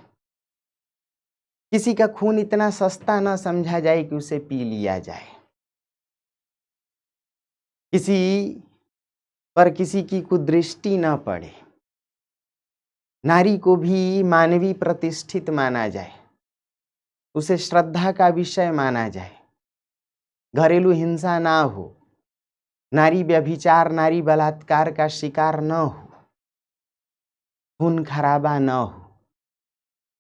किसी का खून इतना सस्ता न समझा जाए कि उसे पी लिया जाए, किसी पर किसी की कुदृष्टि न पड़े, नारी को भी मानवीय प्रतिष्ठित माना जाए, उसे श्रद्धा का विषय माना जाए, घरेलू हिंसा ना हो, नारी व्यभिचार नारी बलात्कार का शिकार न हो, खून खराबा न हो।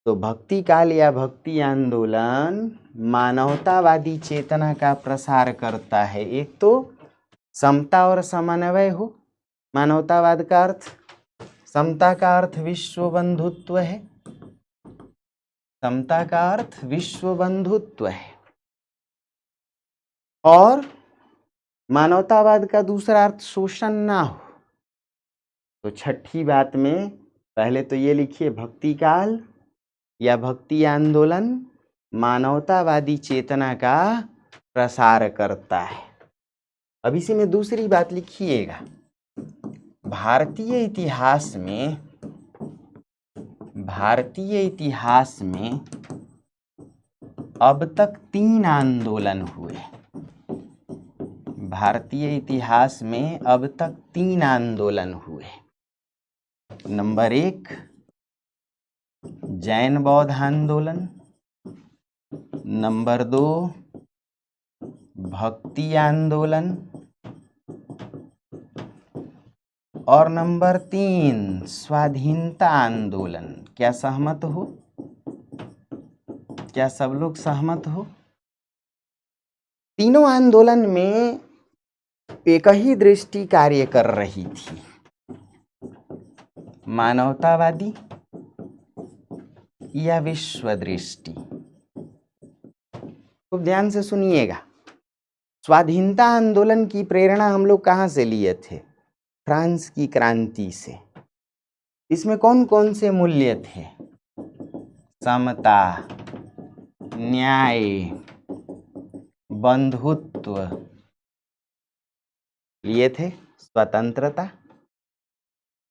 तो भक्ति काल या भक्ति आंदोलन मानवतावादी चेतना का प्रसार करता है। एक तो समता और समन्वय हो, मानवतावाद का अर्थ, समता का अर्थ विश्व बंधुत्व है, समता का अर्थ विश्व बंधुत्व है। और मानवतावाद का दूसरा अर्थ शोषण ना हो। तो छठी बात में पहले तो ये लिखिए, भक्ति काल या भक्ति आंदोलन मानवतावादी चेतना का प्रसार करता है। अब इसी में दूसरी बात लिखिएगा, भारतीय इतिहास में अब तक 3 आंदोलन हुए। भारतीय इतिहास में अब तक 3 आंदोलन हुए। नंबर 1 जैन बौद्ध आंदोलन, नंबर 2 भक्ति आंदोलन और नंबर 3 स्वाधीनता आंदोलन। क्या सहमत हो? क्या सब लोग सहमत हो? तीनों आंदोलन में एक ही दृष्टि कार्य कर रही थी, मानवतावादी या विश्व दृष्टि। तो ध्यान से सुनिएगा। स्वाधीनता आंदोलन की प्रेरणा हम लोग कहाँ से लिए थे? फ्रांस की क्रांति से। इसमें कौन कौन से मूल्य थे? समता, न्याय, बंधुत्व लिए थे, स्वतंत्रता।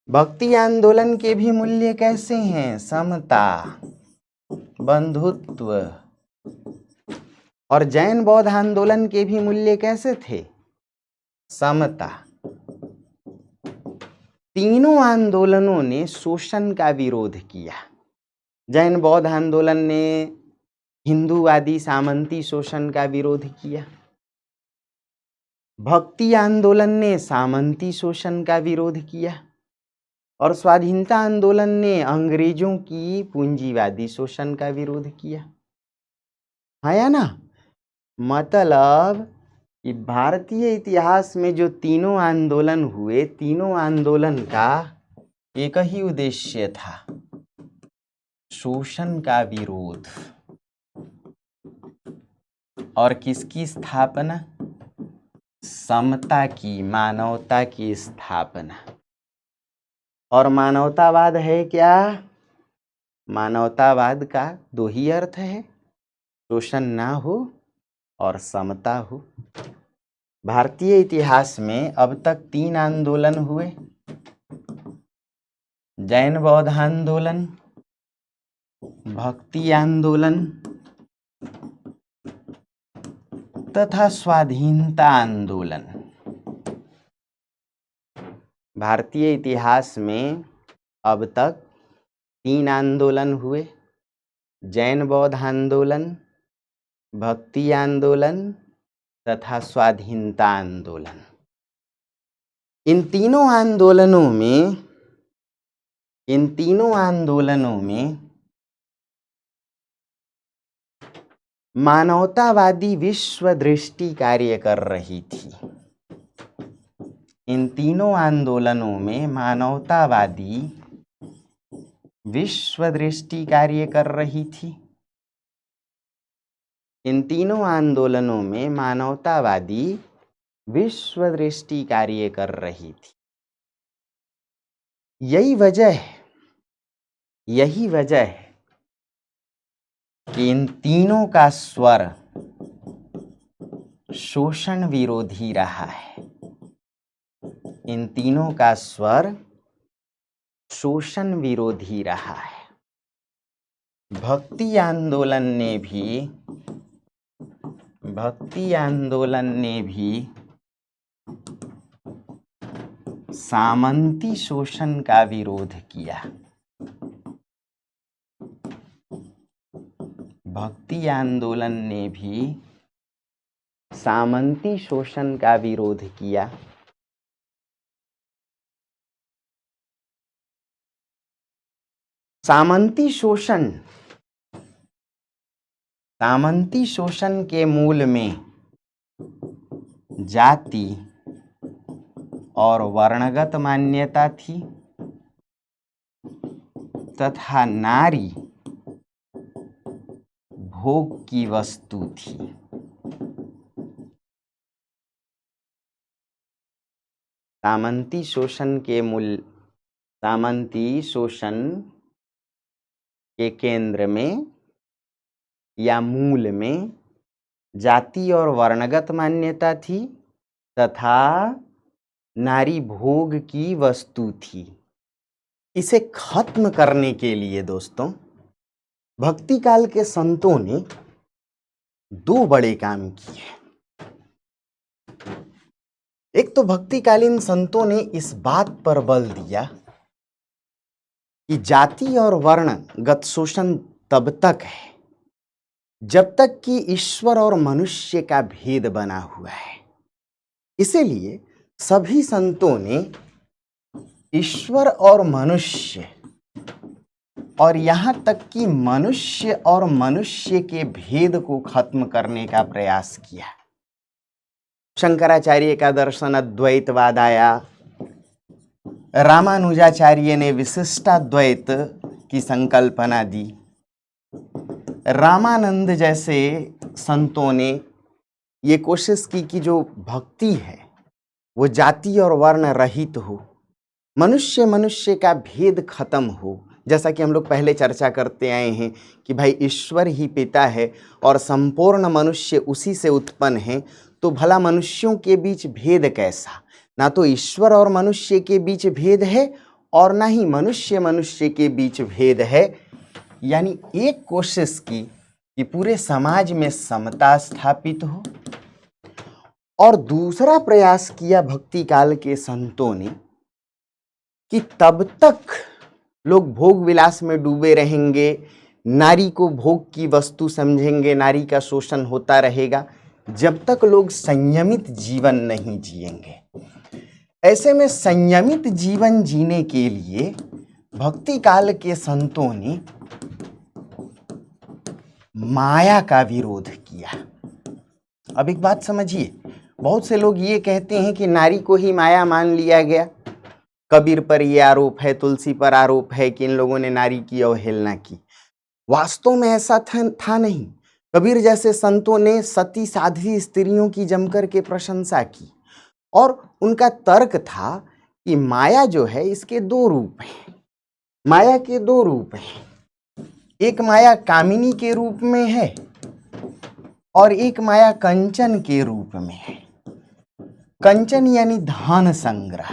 भक्ति आंदोलन के भी मूल्य कैसे हैं? समता, बंधुत्व। और जैन बौद्ध आंदोलन के भी मूल्य कैसे थे? समता। तीनों आंदोलनों ने शोषण का विरोध किया। जैन बौद्ध आंदोलन ने हिंदूवादी सामंती शोषण का विरोध किया, भक्ति आंदोलन ने सामंती शोषण का विरोध किया और स्वाधीनता आंदोलन ने अंग्रेजों की पूंजीवादी शोषण का विरोध किया। है या ना? मतलब कि भारतीय इतिहास में जो तीनों आंदोलन हुए, तीनों आंदोलन का एक ही उद्देश्य था, शोषण का विरोध। और किसकी स्थापना? समता की, मानवता की स्थापना। और मानवतावाद है क्या? मानवतावाद का 2 ही अर्थ है, शोषण ना हो और समता हो। भारतीय इतिहास में अब तक 3 आंदोलन हुए, जैन बौद्ध आंदोलन, भक्ति आंदोलन तथा स्वाधीनता आंदोलन। भारतीय इतिहास में अब तक 3 आंदोलन हुए, जैन बौद्ध आंदोलन, भक्ति आंदोलन तथा स्वाधीनता आंदोलन। इन तीनों आंदोलनों में मानवतावादी विश्व दृष्टि कार्य कर रही थी। इन तीनों आंदोलनों में मानवतावादी विश्व दृष्टि कार्य कर रही थी। इन तीनों आंदोलनों में मानवतावादी विश्व दृष्टि कार्य कर रही थी। यही वजह है कि इन तीनों का स्वर शोषण विरोधी रहा है। इन तीनों का स्वर शोषण विरोधी रहा है। भक्ति आंदोलन ने भी सामंती शोषण का विरोध किया। भक्ति आंदोलन ने भी सामंती शोषण का विरोध किया। सामंती शोषण के मूल में जाति और वर्णगत मान्यता थी तथा नारी भोग की वस्तु थी। सामंती शोषण के केंद्र में या मूल में जाति और वर्णगत मान्यता थी तथा नारी भोग की वस्तु थी। इसे खत्म करने के लिए दोस्तों भक्ति काल के संतों ने 2 बड़े काम किए। एक तो भक्तिकालीन संतों ने इस बात पर बल दिया कि जाति और वर्णगत शोषण तब तक है जब तक कि ईश्वर और मनुष्य का भेद बना हुआ है। इसीलिए सभी संतों ने ईश्वर और मनुष्य और यहाँ तक कि मनुष्य और मनुष्य के भेद को खत्म करने का प्रयास किया। शंकराचार्य का दर्शन अद्वैतवाद आया, रामानुजाचार्य ने विशिष्टाद्वैत की संकल्पना दी, रामानंद जैसे संतों ने ये कोशिश की कि जो भक्ति है वो जाति और वर्ण रहित हो, मनुष्य मनुष्य का भेद खत्म हो। जैसा कि हम लोग पहले चर्चा करते आए हैं कि भाई ईश्वर ही पिता है और संपूर्ण मनुष्य उसी से उत्पन्न है, तो भला मनुष्यों के बीच भेद कैसा? ना तो ईश्वर और मनुष्य के बीच भेद है और ना ही मनुष्य मनुष्य के बीच भेद है। यानी एक कोशिश की कि पूरे समाज में समता स्थापित हो, और दूसरा प्रयास किया भक्ति काल के संतों ने कि तब तक लोग भोग विलास में डूबे रहेंगे, नारी को भोग की वस्तु समझेंगे, नारी का शोषण होता रहेगा जब तक लोग संयमित जीवन नहीं जिएंगे। ऐसे में संयमित जीवन जीने के लिए भक्ति काल के संतों ने माया का विरोध किया। अब एक बात समझिए, बहुत से लोग ये कहते हैं कि नारी को ही माया मान लिया गया। कबीर पर ये आरोप है, तुलसी पर आरोप है कि इन लोगों ने नारी की अवहेलना की। वास्तव में ऐसा था नहीं। कबीर जैसे संतों ने सती साध्वी स्त्रियों की जमकर के प्रशंसा की और उनका तर्क था कि माया जो है इसके दो रूप हैं। माया के दो रूप हैं, एक माया कामिनी के रूप में है और एक माया कंचन के रूप में है। कंचन यानी धन संग्रह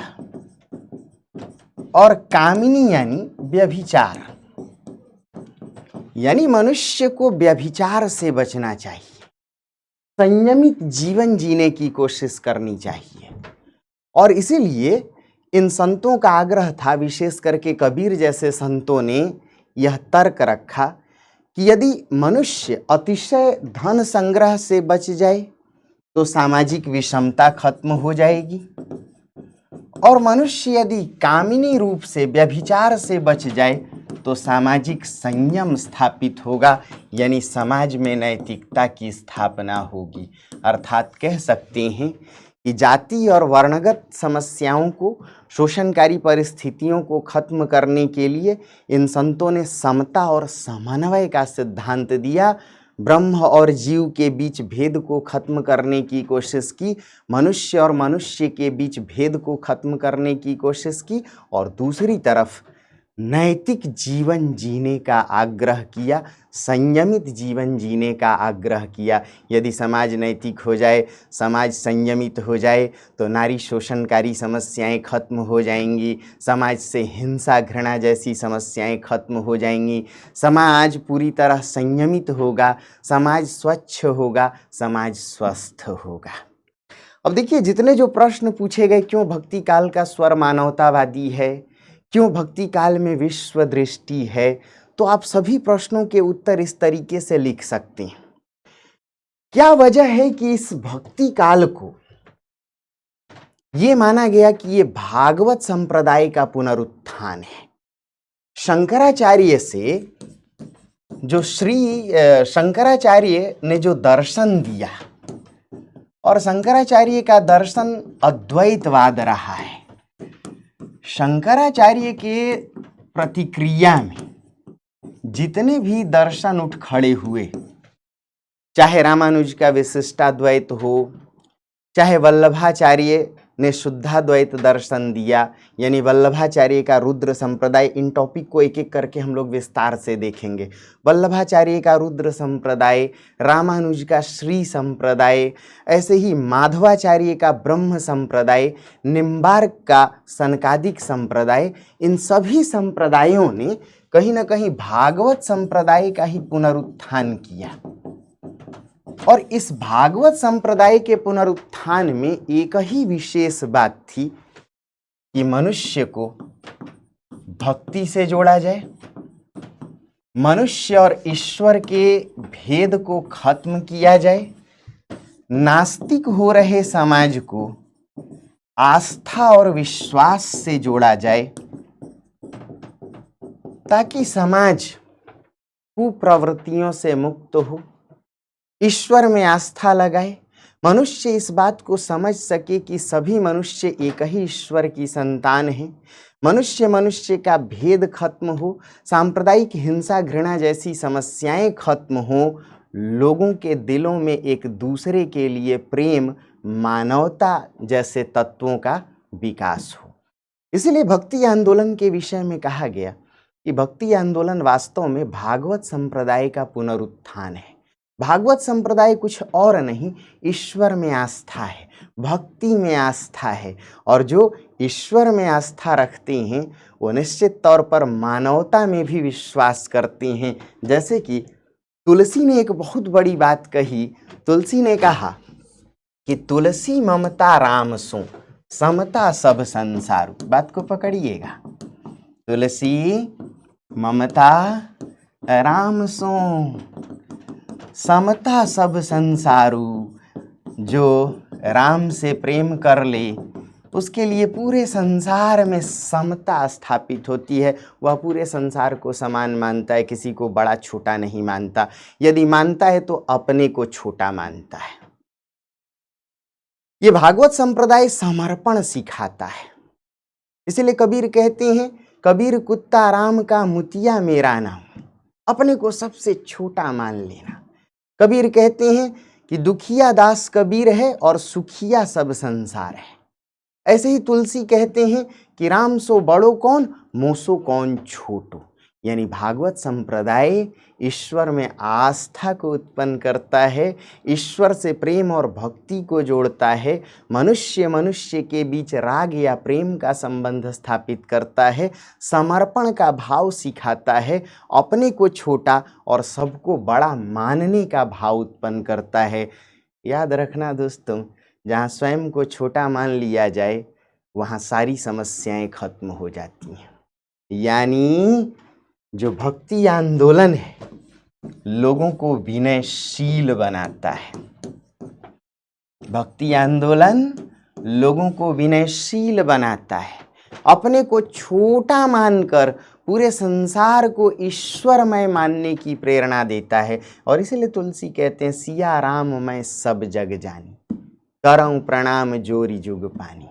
और कामिनी यानी व्यभिचार। यानी मनुष्य को व्यभिचार से बचना चाहिए, संयमित जीवन जीने की कोशिश करनी चाहिए। और इसीलिए इन संतों का आग्रह था, विशेष करके कबीर जैसे संतों ने यह तर्क रखा कि यदि मनुष्य अतिशय धन संग्रह से बच जाए तो सामाजिक विषमता खत्म हो जाएगी, और मनुष्य यदि कामिनी रूप से व्यभिचार से बच जाए तो सामाजिक संयम स्थापित होगा, यानी समाज में नैतिकता की स्थापना होगी। अर्थात कह सकते हैं कि जाति और वर्णगत समस्याओं को, शोषणकारी परिस्थितियों को खत्म करने के लिए इन संतों ने समता और समन्वय का सिद्धांत दिया। ब्रह्म और जीव के बीच भेद को खत्म करने की कोशिश की, मनुष्य और मनुष्य के बीच भेद को खत्म करने की कोशिश की, और दूसरी तरफ नैतिक जीवन जीने का आग्रह किया, संयमित जीवन जीने का आग्रह किया। यदि समाज नैतिक हो जाए, समाज संयमित हो जाए तो नारी शोषणकारी समस्याएं खत्म हो जाएंगी, समाज से हिंसा घृणा जैसी समस्याएं खत्म हो जाएंगी, समाज पूरी तरह संयमित होगा, समाज स्वच्छ होगा, समाज स्वस्थ होगा। अब देखिए, जितने जो प्रश्न पूछे गए, क्यों भक्ति काल का स्वर मानवतावादी है, क्यों भक्ति काल में विश्व दृष्टि है, तो आप सभी प्रश्नों के उत्तर इस तरीके से लिख सकते हैं। क्या वजह है कि इस भक्ति काल को ये माना गया कि ये भागवत संप्रदाय का पुनरुत्थान है। शंकराचार्य से जो शंकराचार्य ने जो दर्शन दिया, और शंकराचार्य का दर्शन अद्वैतवाद रहा है। शंकराचार्य के प्रतिक्रिया में जितने भी दर्शन उठ खड़े हुए, चाहे रामानुज का विशिष्टाद्वैत हो, चाहे वल्लभाचार्य ने शुद्धाद्वैत दर्शन दिया, यानी वल्लभाचार्य का रुद्र संप्रदाय, इन टॉपिक को एक एक करके हम लोग विस्तार से देखेंगे। वल्लभाचार्य का रुद्र संप्रदाय, रामानुज का श्री संप्रदाय, ऐसे ही माधवाचार्य का ब्रह्म संप्रदाय, निम्बार्क का सनकादिक संप्रदाय, इन सभी संप्रदायों ने कहीं ना कहीं भागवत संप्रदाय का ही पुनरुत्थान किया। और इस भागवत संप्रदाय के पुनरुत्थान में एक ही विशेष बात थी कि मनुष्य को भक्ति से जोड़ा जाए, मनुष्य और ईश्वर के भेद को खत्म किया जाए, नास्तिक हो रहे समाज को आस्था और विश्वास से जोड़ा जाए, ताकि समाज कुप्रवृत्तियों से मुक्त हो, ईश्वर में आस्था लगाए, मनुष्य इस बात को समझ सके कि सभी मनुष्य एक ही ईश्वर की संतान हैं, मनुष्य का भेद खत्म हो, सांप्रदायिक हिंसा घृणा जैसी समस्याएं खत्म हो, लोगों के दिलों में एक दूसरे के लिए प्रेम मानवता जैसे तत्वों का विकास हो। इसलिए भक्ति आंदोलन के विषय में कहा गया कि भक्ति आंदोलन वास्तव में भागवत संप्रदाय का पुनरुत्थान है। भागवत संप्रदाय कुछ और नहीं, ईश्वर में आस्था है, भक्ति में आस्था है, और जो ईश्वर में आस्था रखते हैं वो निश्चित तौर पर मानवता में भी विश्वास करते हैं। जैसे कि तुलसी ने एक बहुत बड़ी बात कही। तुलसी ने कहा कि तुलसी ममता राम सो समता सब संसार। बात को पकड़िएगा, तुलसी ममता राम सो समता सब संसारू। जो राम से प्रेम कर ले उसके लिए पूरे संसार में समता स्थापित होती है। वह पूरे संसार को समान मानता है, किसी को बड़ा छोटा नहीं मानता, यदि मानता है तो अपने को छोटा मानता है। ये भागवत संप्रदाय समर्पण सिखाता है। इसलिए कबीर कहते हैं, कबीर कुत्ता राम का मुतिया मेरा नाम, अपने को सबसे छोटा मान लेना। कबीर कहते हैं कि दुखिया दास कबीर है और सुखिया सब संसार है। ऐसे ही तुलसी कहते हैं कि राम सो बड़ो कौन, मोसो कौन छोटो। यानी भागवत संप्रदाय ईश्वर में आस्था को उत्पन्न करता है, ईश्वर से प्रेम और भक्ति को जोड़ता है, मनुष्य के बीच राग या प्रेम का संबंध स्थापित करता है, समर्पण का भाव सिखाता है, अपने को छोटा और सबको बड़ा मानने का भाव उत्पन्न करता है। याद रखना दोस्तों, जहाँ स्वयं को छोटा मान लिया जाए वहाँ सारी समस्याएं खत्म हो जाती हैं। यानी जो भक्ति आंदोलन है लोगों को विनयशील बनाता है। भक्ति आंदोलन लोगों को विनयशील बनाता है, अपने को छोटा मानकर पूरे संसार को ईश्वरमय मानने की प्रेरणा देता है। और इसीलिए तुलसी कहते हैं, सिया राम मैं सब जग जानी, करऊं प्रणाम जोरी जुग पानी।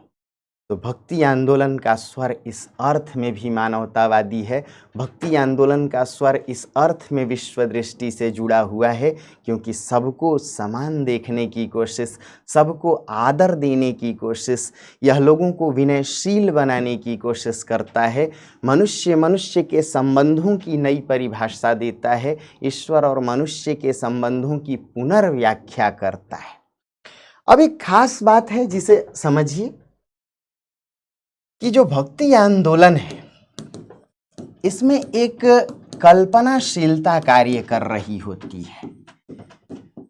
तो भक्ति आंदोलन का स्वर इस अर्थ में भी मानवतावादी है। भक्ति आंदोलन का स्वर इस अर्थ में विश्व दृष्टि से जुड़ा हुआ है क्योंकि सबको समान देखने की कोशिश, सबको आदर देने की कोशिश, यह लोगों को विनयशील बनाने की कोशिश करता है। मनुष्य के संबंधों की नई परिभाषा देता है, ईश्वर और मनुष्य के संबंधों की पुनर्व्याख्या करता है। अब एक खास बात है जिसे समझिए कि जो भक्ति आंदोलन है इसमें एक कल्पनाशीलता कार्य कर रही होती है।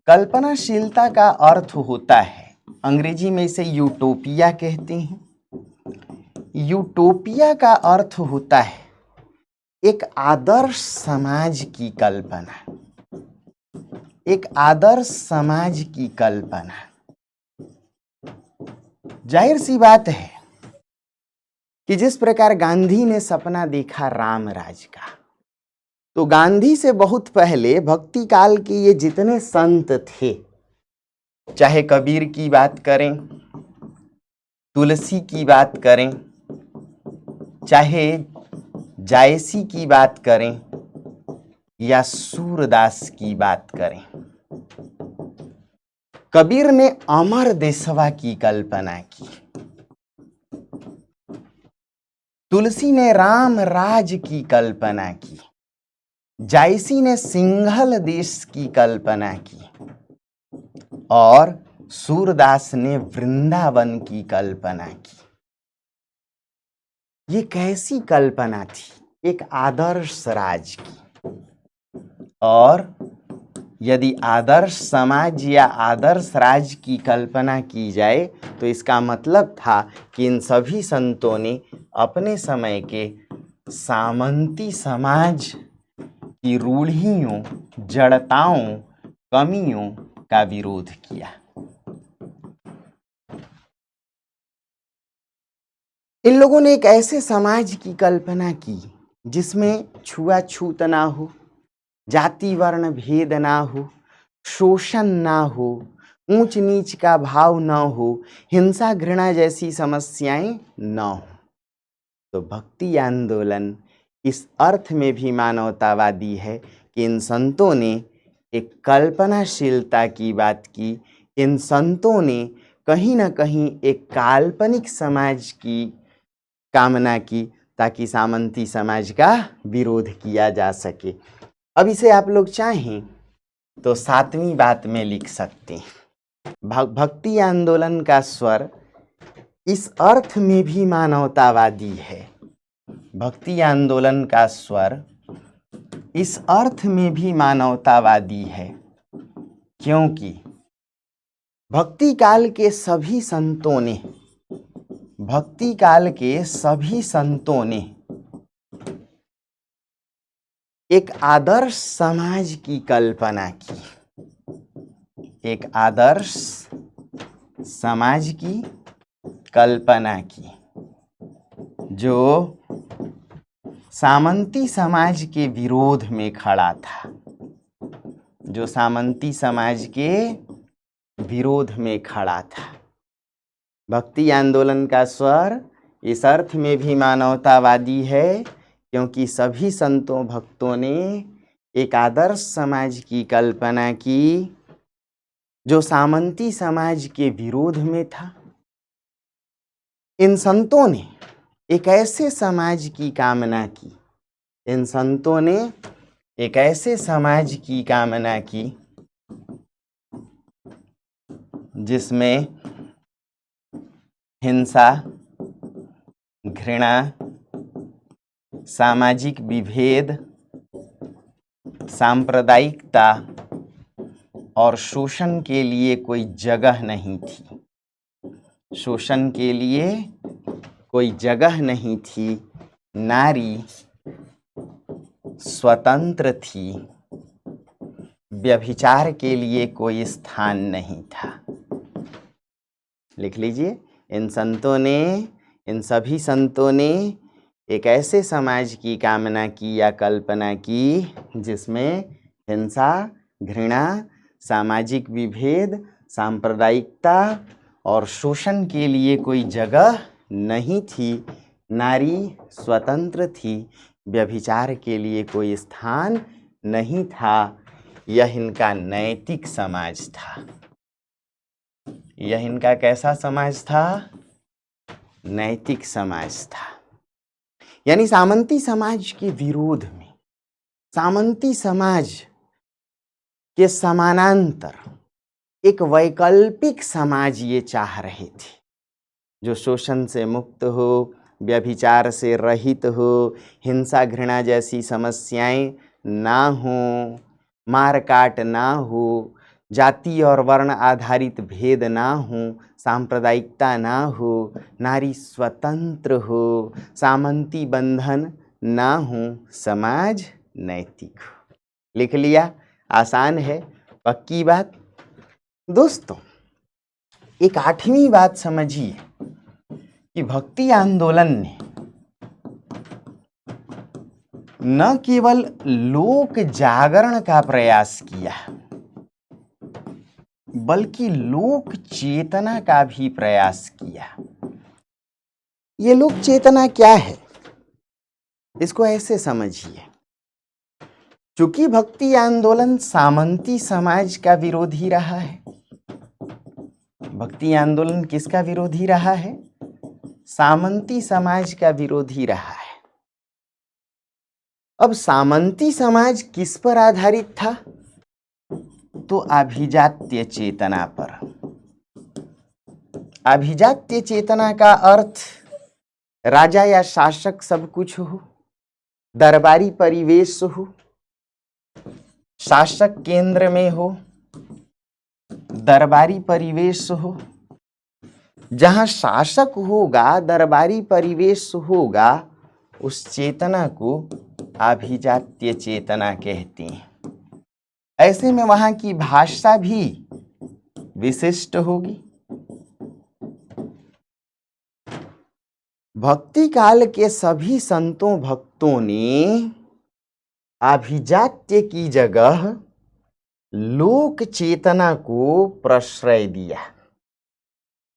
कल्पनाशीलता का अर्थ होता है, अंग्रेजी में इसे यूटोपिया कहते हैं। यूटोपिया का अर्थ होता है एक आदर्श समाज की कल्पना, एक आदर्श समाज की कल्पना। जाहिर सी बात है कि जिस प्रकार गांधी ने सपना देखा राम राज का, तो गांधी से बहुत पहले भक्ति काल के ये जितने संत थे, चाहे कबीर की बात करें, तुलसी की बात करें, चाहे जायसी की बात करें या सूरदास की बात करें, कबीर ने अमर देशवा की कल्पना की, तुलसी ने राम राज की कल्पना की, जायसी ने सिंघल देश की कल्पना की और सूरदास ने वृंदावन की कल्पना की। ये कैसी कल्पना थी? एक आदर्श राज की। और यदि आदर्श समाज या आदर्श राज्य की कल्पना की जाए तो इसका मतलब था कि इन सभी संतों ने अपने समय के सामंती समाज की रूढ़ियों, जड़ताओं, कमियों का विरोध किया। इन लोगों ने एक ऐसे समाज की कल्पना की जिसमें छुआछूत ना हो, जाति वर्ण भेद ना हो, शोषण ना हो, ऊंच नीच का भाव ना हो, हिंसा घृणा जैसी समस्याएं ना हो। तो भक्ति आंदोलन इस अर्थ में भी मानवतावादी है कि इन संतों ने एक कल्पनाशीलता की बात की। इन संतों ने कहीं ना कहीं एक काल्पनिक समाज की कामना की ताकि सामंती समाज का विरोध किया जा सके। अब इसे आप लोग चाहें तो 7वीं बात में लिख सकते हैं। भक्ति आंदोलन का स्वर इस अर्थ में भी मानवतावादी है। भक्ति आंदोलन का स्वर इस अर्थ में भी मानवतावादी है क्योंकि भक्ति काल के सभी संतों ने एक आदर्श समाज की कल्पना की, एक आदर्श समाज की कल्पना की जो सामंती समाज के विरोध में खड़ा था, जो सामंती समाज के विरोध में खड़ा था। भक्ति आंदोलन का स्वर इस अर्थ में भी मानवतावादी है क्योंकि सभी संतों भक्तों ने एक आदर्श समाज की कल्पना की जो सामंती समाज के विरोध में था। इन संतों ने एक ऐसे समाज की कामना की, इन संतों ने एक ऐसे समाज की कामना की जिसमें हिंसा, घृणा, सामाजिक विभेद, सांप्रदायिकता और शोषण के लिए कोई जगह नहीं थी। शोषण के लिए कोई जगह नहीं थी। नारी स्वतंत्र थी। व्यभिचार के लिए कोई स्थान नहीं था। लिख लीजिए, इन सभी संतों ने एक ऐसे समाज की कामना की या कल्पना की जिसमें हिंसा, घृणा, सामाजिक विभेद, सांप्रदायिकता और शोषण के लिए कोई जगह नहीं थी। नारी स्वतंत्र थी। व्यभिचार के लिए कोई स्थान नहीं था। यह इनका नैतिक समाज था। यह इनका कैसा समाज था? नैतिक समाज था। यानी सामंती समाज के विरोध में, सामंती समाज के समानांतर एक वैकल्पिक समाज ये चाह रहे थे जो शोषण से मुक्त हो, व्यभिचार से रहित हो, हिंसा घृणा जैसी समस्याएं ना हो, मार काट ना हो, जाति और वर्ण आधारित भेद ना हो, सांप्रदायिकता ना हो, नारी स्वतंत्र हो, सामंती बंधन ना हो, समाज नैतिक हो। लिख लिया? आसान है, पक्की बात। दोस्तों, एक 8वीं बात समझिए कि भक्ति आंदोलन ने न केवल लोक जागरण का प्रयास किया बल्कि लोक चेतना का भी प्रयास किया। ये लोक चेतना क्या है? इसको ऐसे समझिए, चूंकि भक्ति आंदोलन सामंती समाज का विरोधी रहा है। भक्ति आंदोलन किसका विरोधी रहा है? सामंती समाज का विरोधी रहा है। अब सामंती समाज किस पर आधारित था? तो अभिजात्य चेतना पर। अभिजात्य चेतना का अर्थ राजा या शासक सब कुछ हो, दरबारी परिवेश हो, शासक केंद्र में हो, दरबारी परिवेश हो। जहां शासक होगा, दरबारी परिवेश होगा, उस चेतना को अभिजात्य चेतना कहते हैं। ऐसे में वहां की भाषा भी विशिष्ट होगी। भक्ति काल के सभी संतों भक्तों ने अभिजात्य की जगह लोक चेतना को प्रश्रय दिया।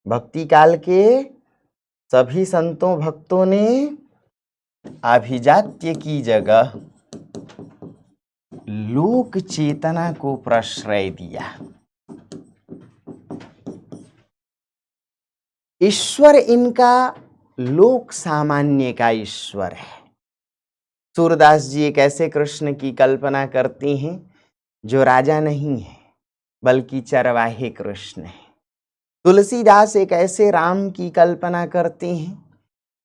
भक्ति काल के सभी संतों भक्तों ने अभिजात्य की जगह लोक चेतना को प्रश्रय दिया। ईश्वर इनका लोक सामान्य का ईश्वर है। सूरदास जी एक ऐसे कृष्ण की कल्पना करते हैं जो राजा नहीं है बल्कि चरवाहे कृष्ण है। तुलसीदास एक ऐसे राम की कल्पना करते हैं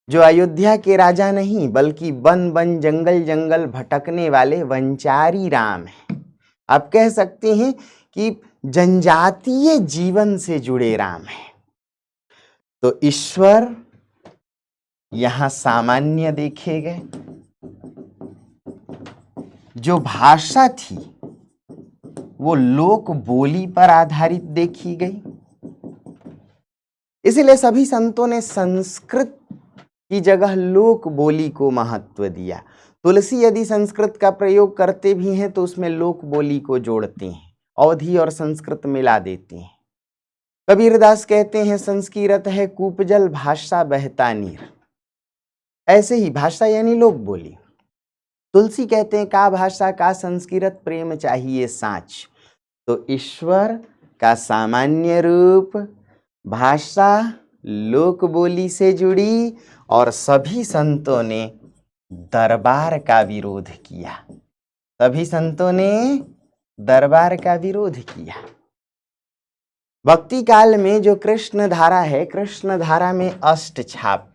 जो अयोध्या के राजा नहीं बल्कि वन वन जंगल जंगल भटकने वाले वनचारी राम है। आप कह सकते हैं कि जनजातीय जीवन से जुड़े राम है। तो ईश्वर यहां सामान्य देखे गए। जो भाषा थी वो लोक बोली पर आधारित देखी गई। इसलिए सभी संतों ने संस्कृत की जगह लोक बोली को महत्व दिया। तुलसी यदि संस्कृत का प्रयोग करते भी हैं तो उसमें लोक बोली को जोड़ते हैं, अवधी और संस्कृत मिला देते हैं। कबीरदास कहते हैं संस्कृत है कूपजल भाषा बहता नीर। ऐसे ही भाषा यानी लोक बोली। तुलसी कहते हैं का भाषा का संस्कृत प्रेम चाहिए साँच। तो ईश्वर का सामान्य रूप भाषा लोक बोली से जुड़ी और सभी संतों ने दरबार का विरोध किया। सभी संतों ने दरबार का विरोध किया। भक्ति काल में जो कृष्ण धारा है, कृष्ण धारा में अष्ट छाप,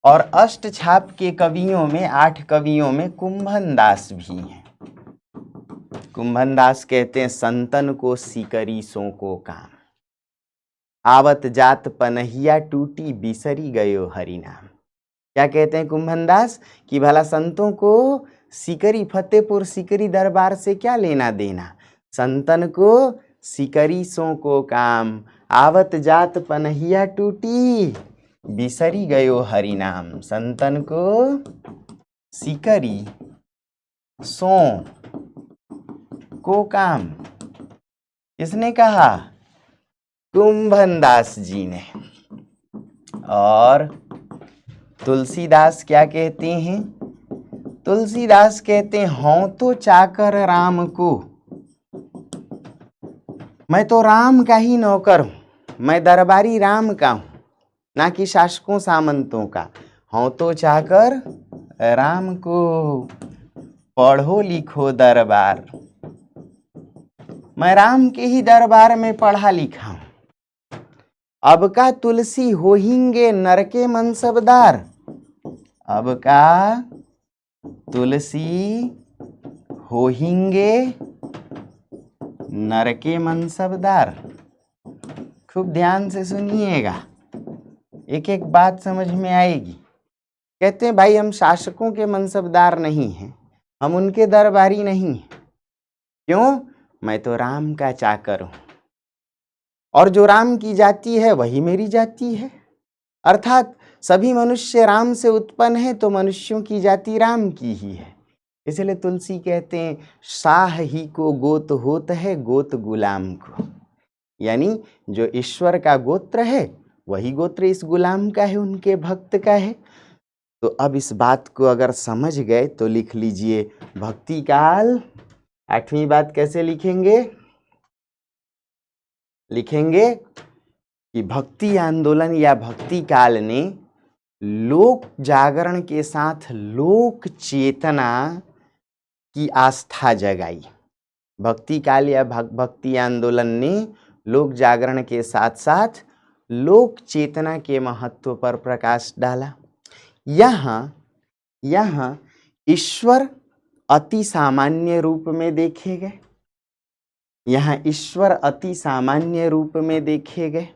और अष्ट छाप के कवियों में 8 कवियों में कुंभन दास भी हैं। कुंभन दास कहते हैं संतन को सिकरी सो को काम, आवत जात पनहिया टूटी बिसरी गयो हरि नाम। क्या कहते हैं कुंभन दास कि भला संतों को सिकरी फतेहपुर सिकरी दरबार से क्या लेना देना। संतन को सिकरी सो को काम, आवत जात पनहिया टूटी बिसरी गयो हरि नाम। संतन को सिकरी सो को काम किसने कहा? कुंभन दास जी ने। और तुलसीदास क्या कहते हैं? तुलसीदास कहते हैं हों तो चाकर राम को, मैं तो राम का ही नौकर हूं, मैं दरबारी राम का हूं, ना कि शासकों सामंतों का। हों तो चाकर राम को, पढ़ो लिखो दरबार, मैं राम के ही दरबार में पढ़ा लिखा हूं। अब का तुलसी होहिंगे नर के मनसबदार, अब का तुलसी होहिंगे नर के मनसबदार। खूब ध्यान से सुनिएगा, एक एक बात समझ में आएगी। कहते हैं भाई हम शासकों के मनसबदार नहीं हैं, हम उनके दरबारी नहीं हैं। क्यों? मैं तो राम का चाकर हूं, और जो राम की जाति है वही मेरी जाति है। अर्थात सभी मनुष्य राम से उत्पन्न है तो मनुष्यों की जाति राम की ही है। इसलिए तुलसी कहते हैं शाह ही को गोत होत है गोत गुलाम को, यानी जो ईश्वर का गोत्र है वही गोत्र इस गुलाम का है, उनके भक्त का है। तो अब इस बात को अगर समझ गए तो लिख लीजिए भक्ति काल। 8वीं बात कैसे लिखेंगे? लिखेंगे कि भक्ति आंदोलन या भक्ति काल ने लोक जागरण के साथ लोक चेतना की आस्था जगाई। भक्ति काल या भक्ति आंदोलन ने लोक जागरण के साथ साथ लोक चेतना के महत्व पर प्रकाश डाला। यहाँ ईश्वर अति सामान्य रूप में देखे गए, यहाँ ईश्वर अति सामान्य रूप में देखे गए,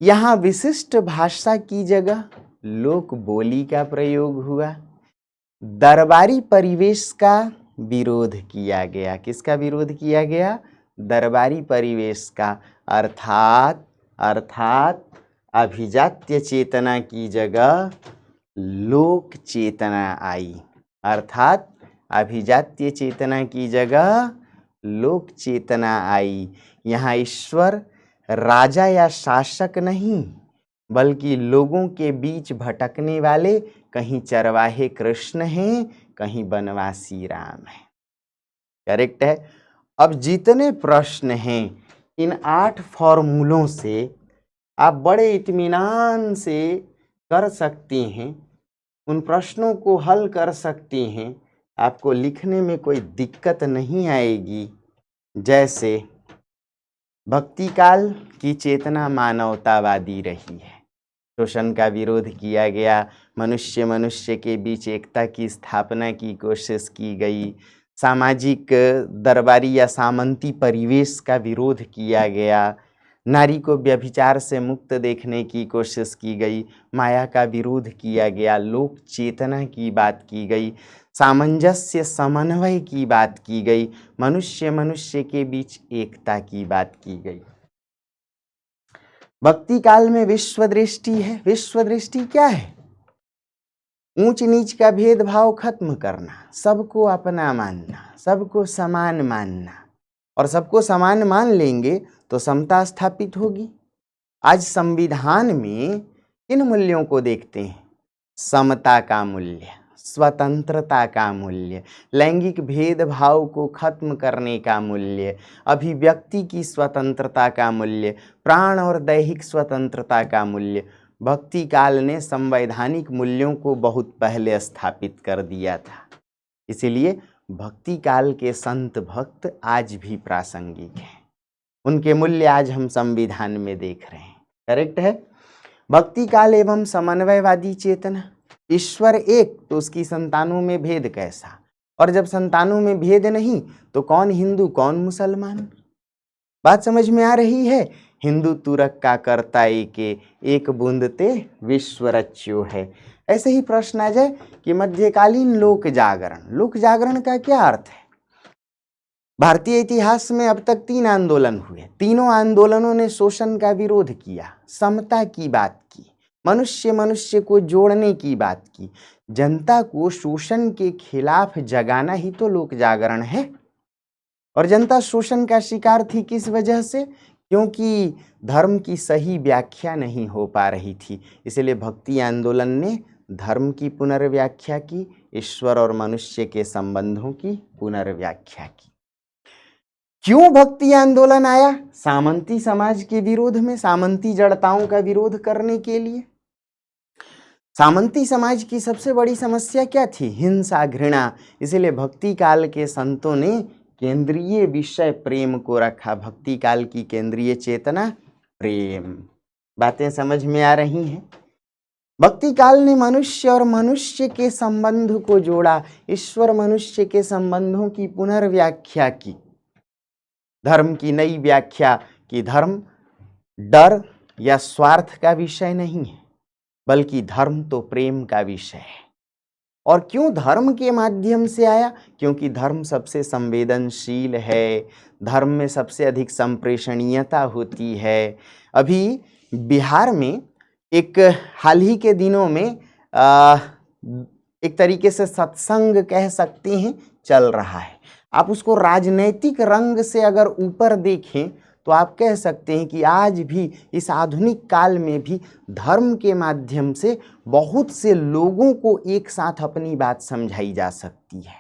यहाँ विशिष्ट भाषा की जगह लोक बोली का प्रयोग हुआ, दरबारी परिवेश का विरोध किया गया। किसका विरोध किया गया? दरबारी परिवेश का। अर्थात अभिजात्य चेतना की जगह लोक चेतना आई। अर्थात अभिजात्य चेतना की जगह लोक चेतना आई। यहाँ ईश्वर राजा या शासक नहीं, बल्कि लोगों के बीच भटकने वाले कहीं चरवाहे कृष्ण हैं, कहीं बनवासी राम है। करेक्ट है। अब जितने प्रश्न हैं इन 8 फॉर्मूलों से आप बड़े इत्मीनान से कर सकते हैं, उन प्रश्नों को हल कर सकते हैं, आपको लिखने में कोई दिक्कत नहीं आएगी। जैसे भक्ति काल की चेतना मानवतावादी रही है, शोषण का विरोध किया गया, मनुष्य के बीच एकता की स्थापना की कोशिश की गई, सामाजिक दरबारी या सामंती परिवेश का विरोध किया गया, नारी को व्यभिचार से मुक्त देखने की कोशिश की गई, माया का विरोध किया गया, लोक चेतना की बात की गई, सामंजस्य समन्वय की बात की गई, मनुष्य के बीच एकता की बात की गई। भक्ति काल में विश्व दृष्टि है। विश्व दृष्टि क्या है? ऊंच नीच का भेदभाव खत्म करना, सबको अपना मानना, सबको समान मानना, और सबको समान मान लेंगे तो समता स्थापित होगी। आज संविधान में किन मूल्यों को देखते हैं? समता का मूल्य, स्वतंत्रता का मूल्य, लैंगिक भेदभाव को खत्म करने का मूल्य, अभिव्यक्ति की स्वतंत्रता का मूल्य, प्राण और दैहिक स्वतंत्रता का मूल्य। भक्ति काल ने संवैधानिक मूल्यों को बहुत पहले स्थापित कर दिया था। इसीलिए भक्ति काल के संत भक्त आज भी प्रासंगिक हैं, उनके मूल्य आज हम संविधान में देख रहे हैं। करेक्ट है। भक्ति काल एवं समन्वयवादी चेतना, ईश्वर एक तो उसकी संतानों में भेद कैसा, और जब संतानों में भेद नहीं तो कौन हिंदू कौन मुसलमान? बात समझ में आ रही है? हिंदू तुरक का करता एक बूंद ते विश्व रच्यो है। ऐसे ही प्रश्न आ जाए कि मध्यकालीन लोक जागरण का क्या अर्थ है? भारतीय इतिहास में अब तक 3 आंदोलन हुए, तीनों आंदोलनों ने शोषण का विरोध किया, समता की बात की, मनुष्य को जोड़ने की बात की। जनता को शोषण के खिलाफ जगाना ही तो लोक जागरण है। और जनता शोषण का शिकार थी किस वजह से? क्योंकि धर्म की सही व्याख्या नहीं हो पा रही थी। इसलिए भक्ति आंदोलन ने धर्म की पुनर्व्याख्या की, ईश्वर और मनुष्य के संबंधों की पुनर्व्याख्या की। क्यों भक्ति आंदोलन आया? सामंती समाज के विरोध में, सामंती जड़ताओं का विरोध करने के लिए। सामंती समाज की सबसे बड़ी समस्या क्या थी? हिंसा, घृणा। इसलिए भक्ति काल के संतों ने केंद्रीय विषय प्रेम को रखा। भक्ति काल की केंद्रीय चेतना प्रेम। बातें समझ में आ रही हैं? भक्ति काल ने मनुष्य और मनुष्य के संबंध को जोड़ा, ईश्वर मनुष्य के संबंधों की पुनर्व्याख्या की, धर्म की नई व्याख्या की। धर्म डर या स्वार्थ का विषय नहीं है, बल्कि धर्म तो प्रेम का विषय है। और क्यों धर्म के माध्यम से आया? क्योंकि धर्म सबसे संवेदनशील है, धर्म में सबसे अधिक संप्रेषणीयता होती है। अभी बिहार में एक हाल ही के दिनों में एक तरीके से सत्संग कह सकते हैं चल रहा है। आप उसको राजनैतिक रंग से अगर ऊपर देखें तो आप कह सकते हैं कि आज भी इस आधुनिक काल में भी धर्म के माध्यम से बहुत से लोगों को एक साथ अपनी बात समझाई जा सकती है।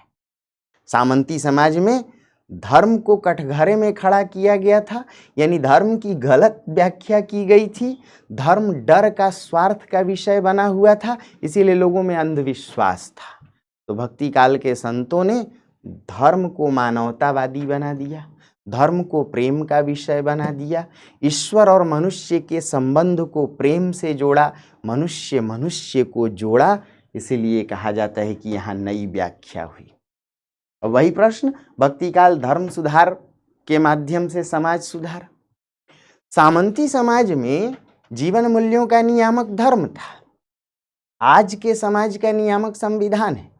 सामंती समाज में धर्म को कटघरे में खड़ा किया गया था, यानी धर्म की गलत व्याख्या की गई थी। धर्म डर का, स्वार्थ का विषय बना हुआ था, इसीलिए लोगों में अंधविश्वास था। तो भक्ति काल के संतों ने धर्म को मानवतावादी बना दिया, धर्म को प्रेम का विषय बना दिया, ईश्वर और मनुष्य के संबंध को प्रेम से जोड़ा, मनुष्य को जोड़ा। इसीलिए कहा जाता है कि यहाँ नई व्याख्या हुई। और वही प्रश्न, भक्ति काल धर्म सुधार के माध्यम से समाज सुधार। सामंती समाज में जीवन मूल्यों का नियामक धर्म था, आज के समाज का नियामक संविधान है।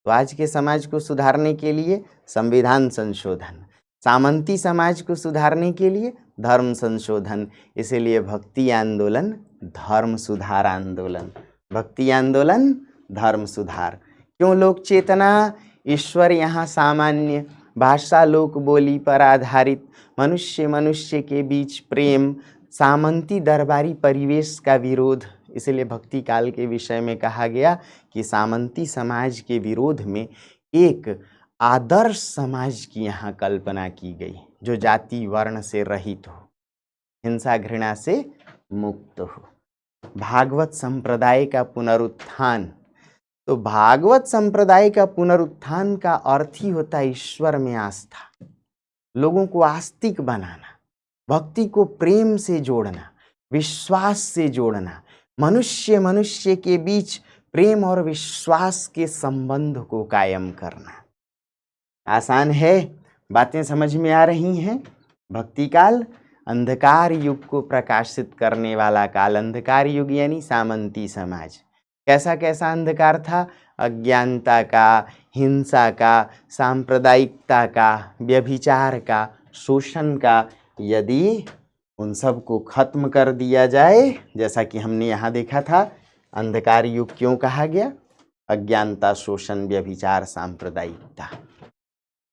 तो आज के समाज को सुधारने के लिए संविधान संशोधन, सामंती समाज को सुधारने के लिए धर्म संशोधन। इसीलिए भक्ति आंदोलन धर्म सुधार आंदोलन, भक्ति आंदोलन धर्म सुधार। क्यों लोक चेतना, ईश्वर यहाँ सामान्य, भाषा लोक बोली पर आधारित, मनुष्य मनुष्य के बीच प्रेम, सामंती दरबारी परिवेश का विरोध। इसलिए भक्ति काल के विषय में कहा गया कि सामंती समाज के विरोध में एक आदर्श समाज की यहाँ कल्पना की गई, जो जाति वर्ण से रहित हो, हिंसा घृणा से मुक्त हो। भागवत संप्रदाय का पुनरुत्थान। तो भागवत संप्रदाय का पुनरुत्थान का अर्थ ही होता है ईश्वर में आस्था, लोगों को आस्तिक बनाना, भक्ति को प्रेम से जोड़ना, विश्वास से जोड़ना, मनुष्य मनुष्य के बीच प्रेम और विश्वास के संबंध को कायम करना। आसान है, बातें समझ में आ रही हैं। भक्ति काल अंधकार युग को प्रकाशित करने वाला काल। अंधकार युग यानी सामंती समाज। कैसा कैसा अंधकार था? अज्ञानता का, हिंसा का, सांप्रदायिकता का, व्यभिचार का, शोषण का। यदि उन सब को खत्म कर दिया जाए, जैसा कि हमने यहाँ देखा था, अंधकार युग क्यों कहा गया? अज्ञानता, शोषण, व्यभिचार, सांप्रदायिकता।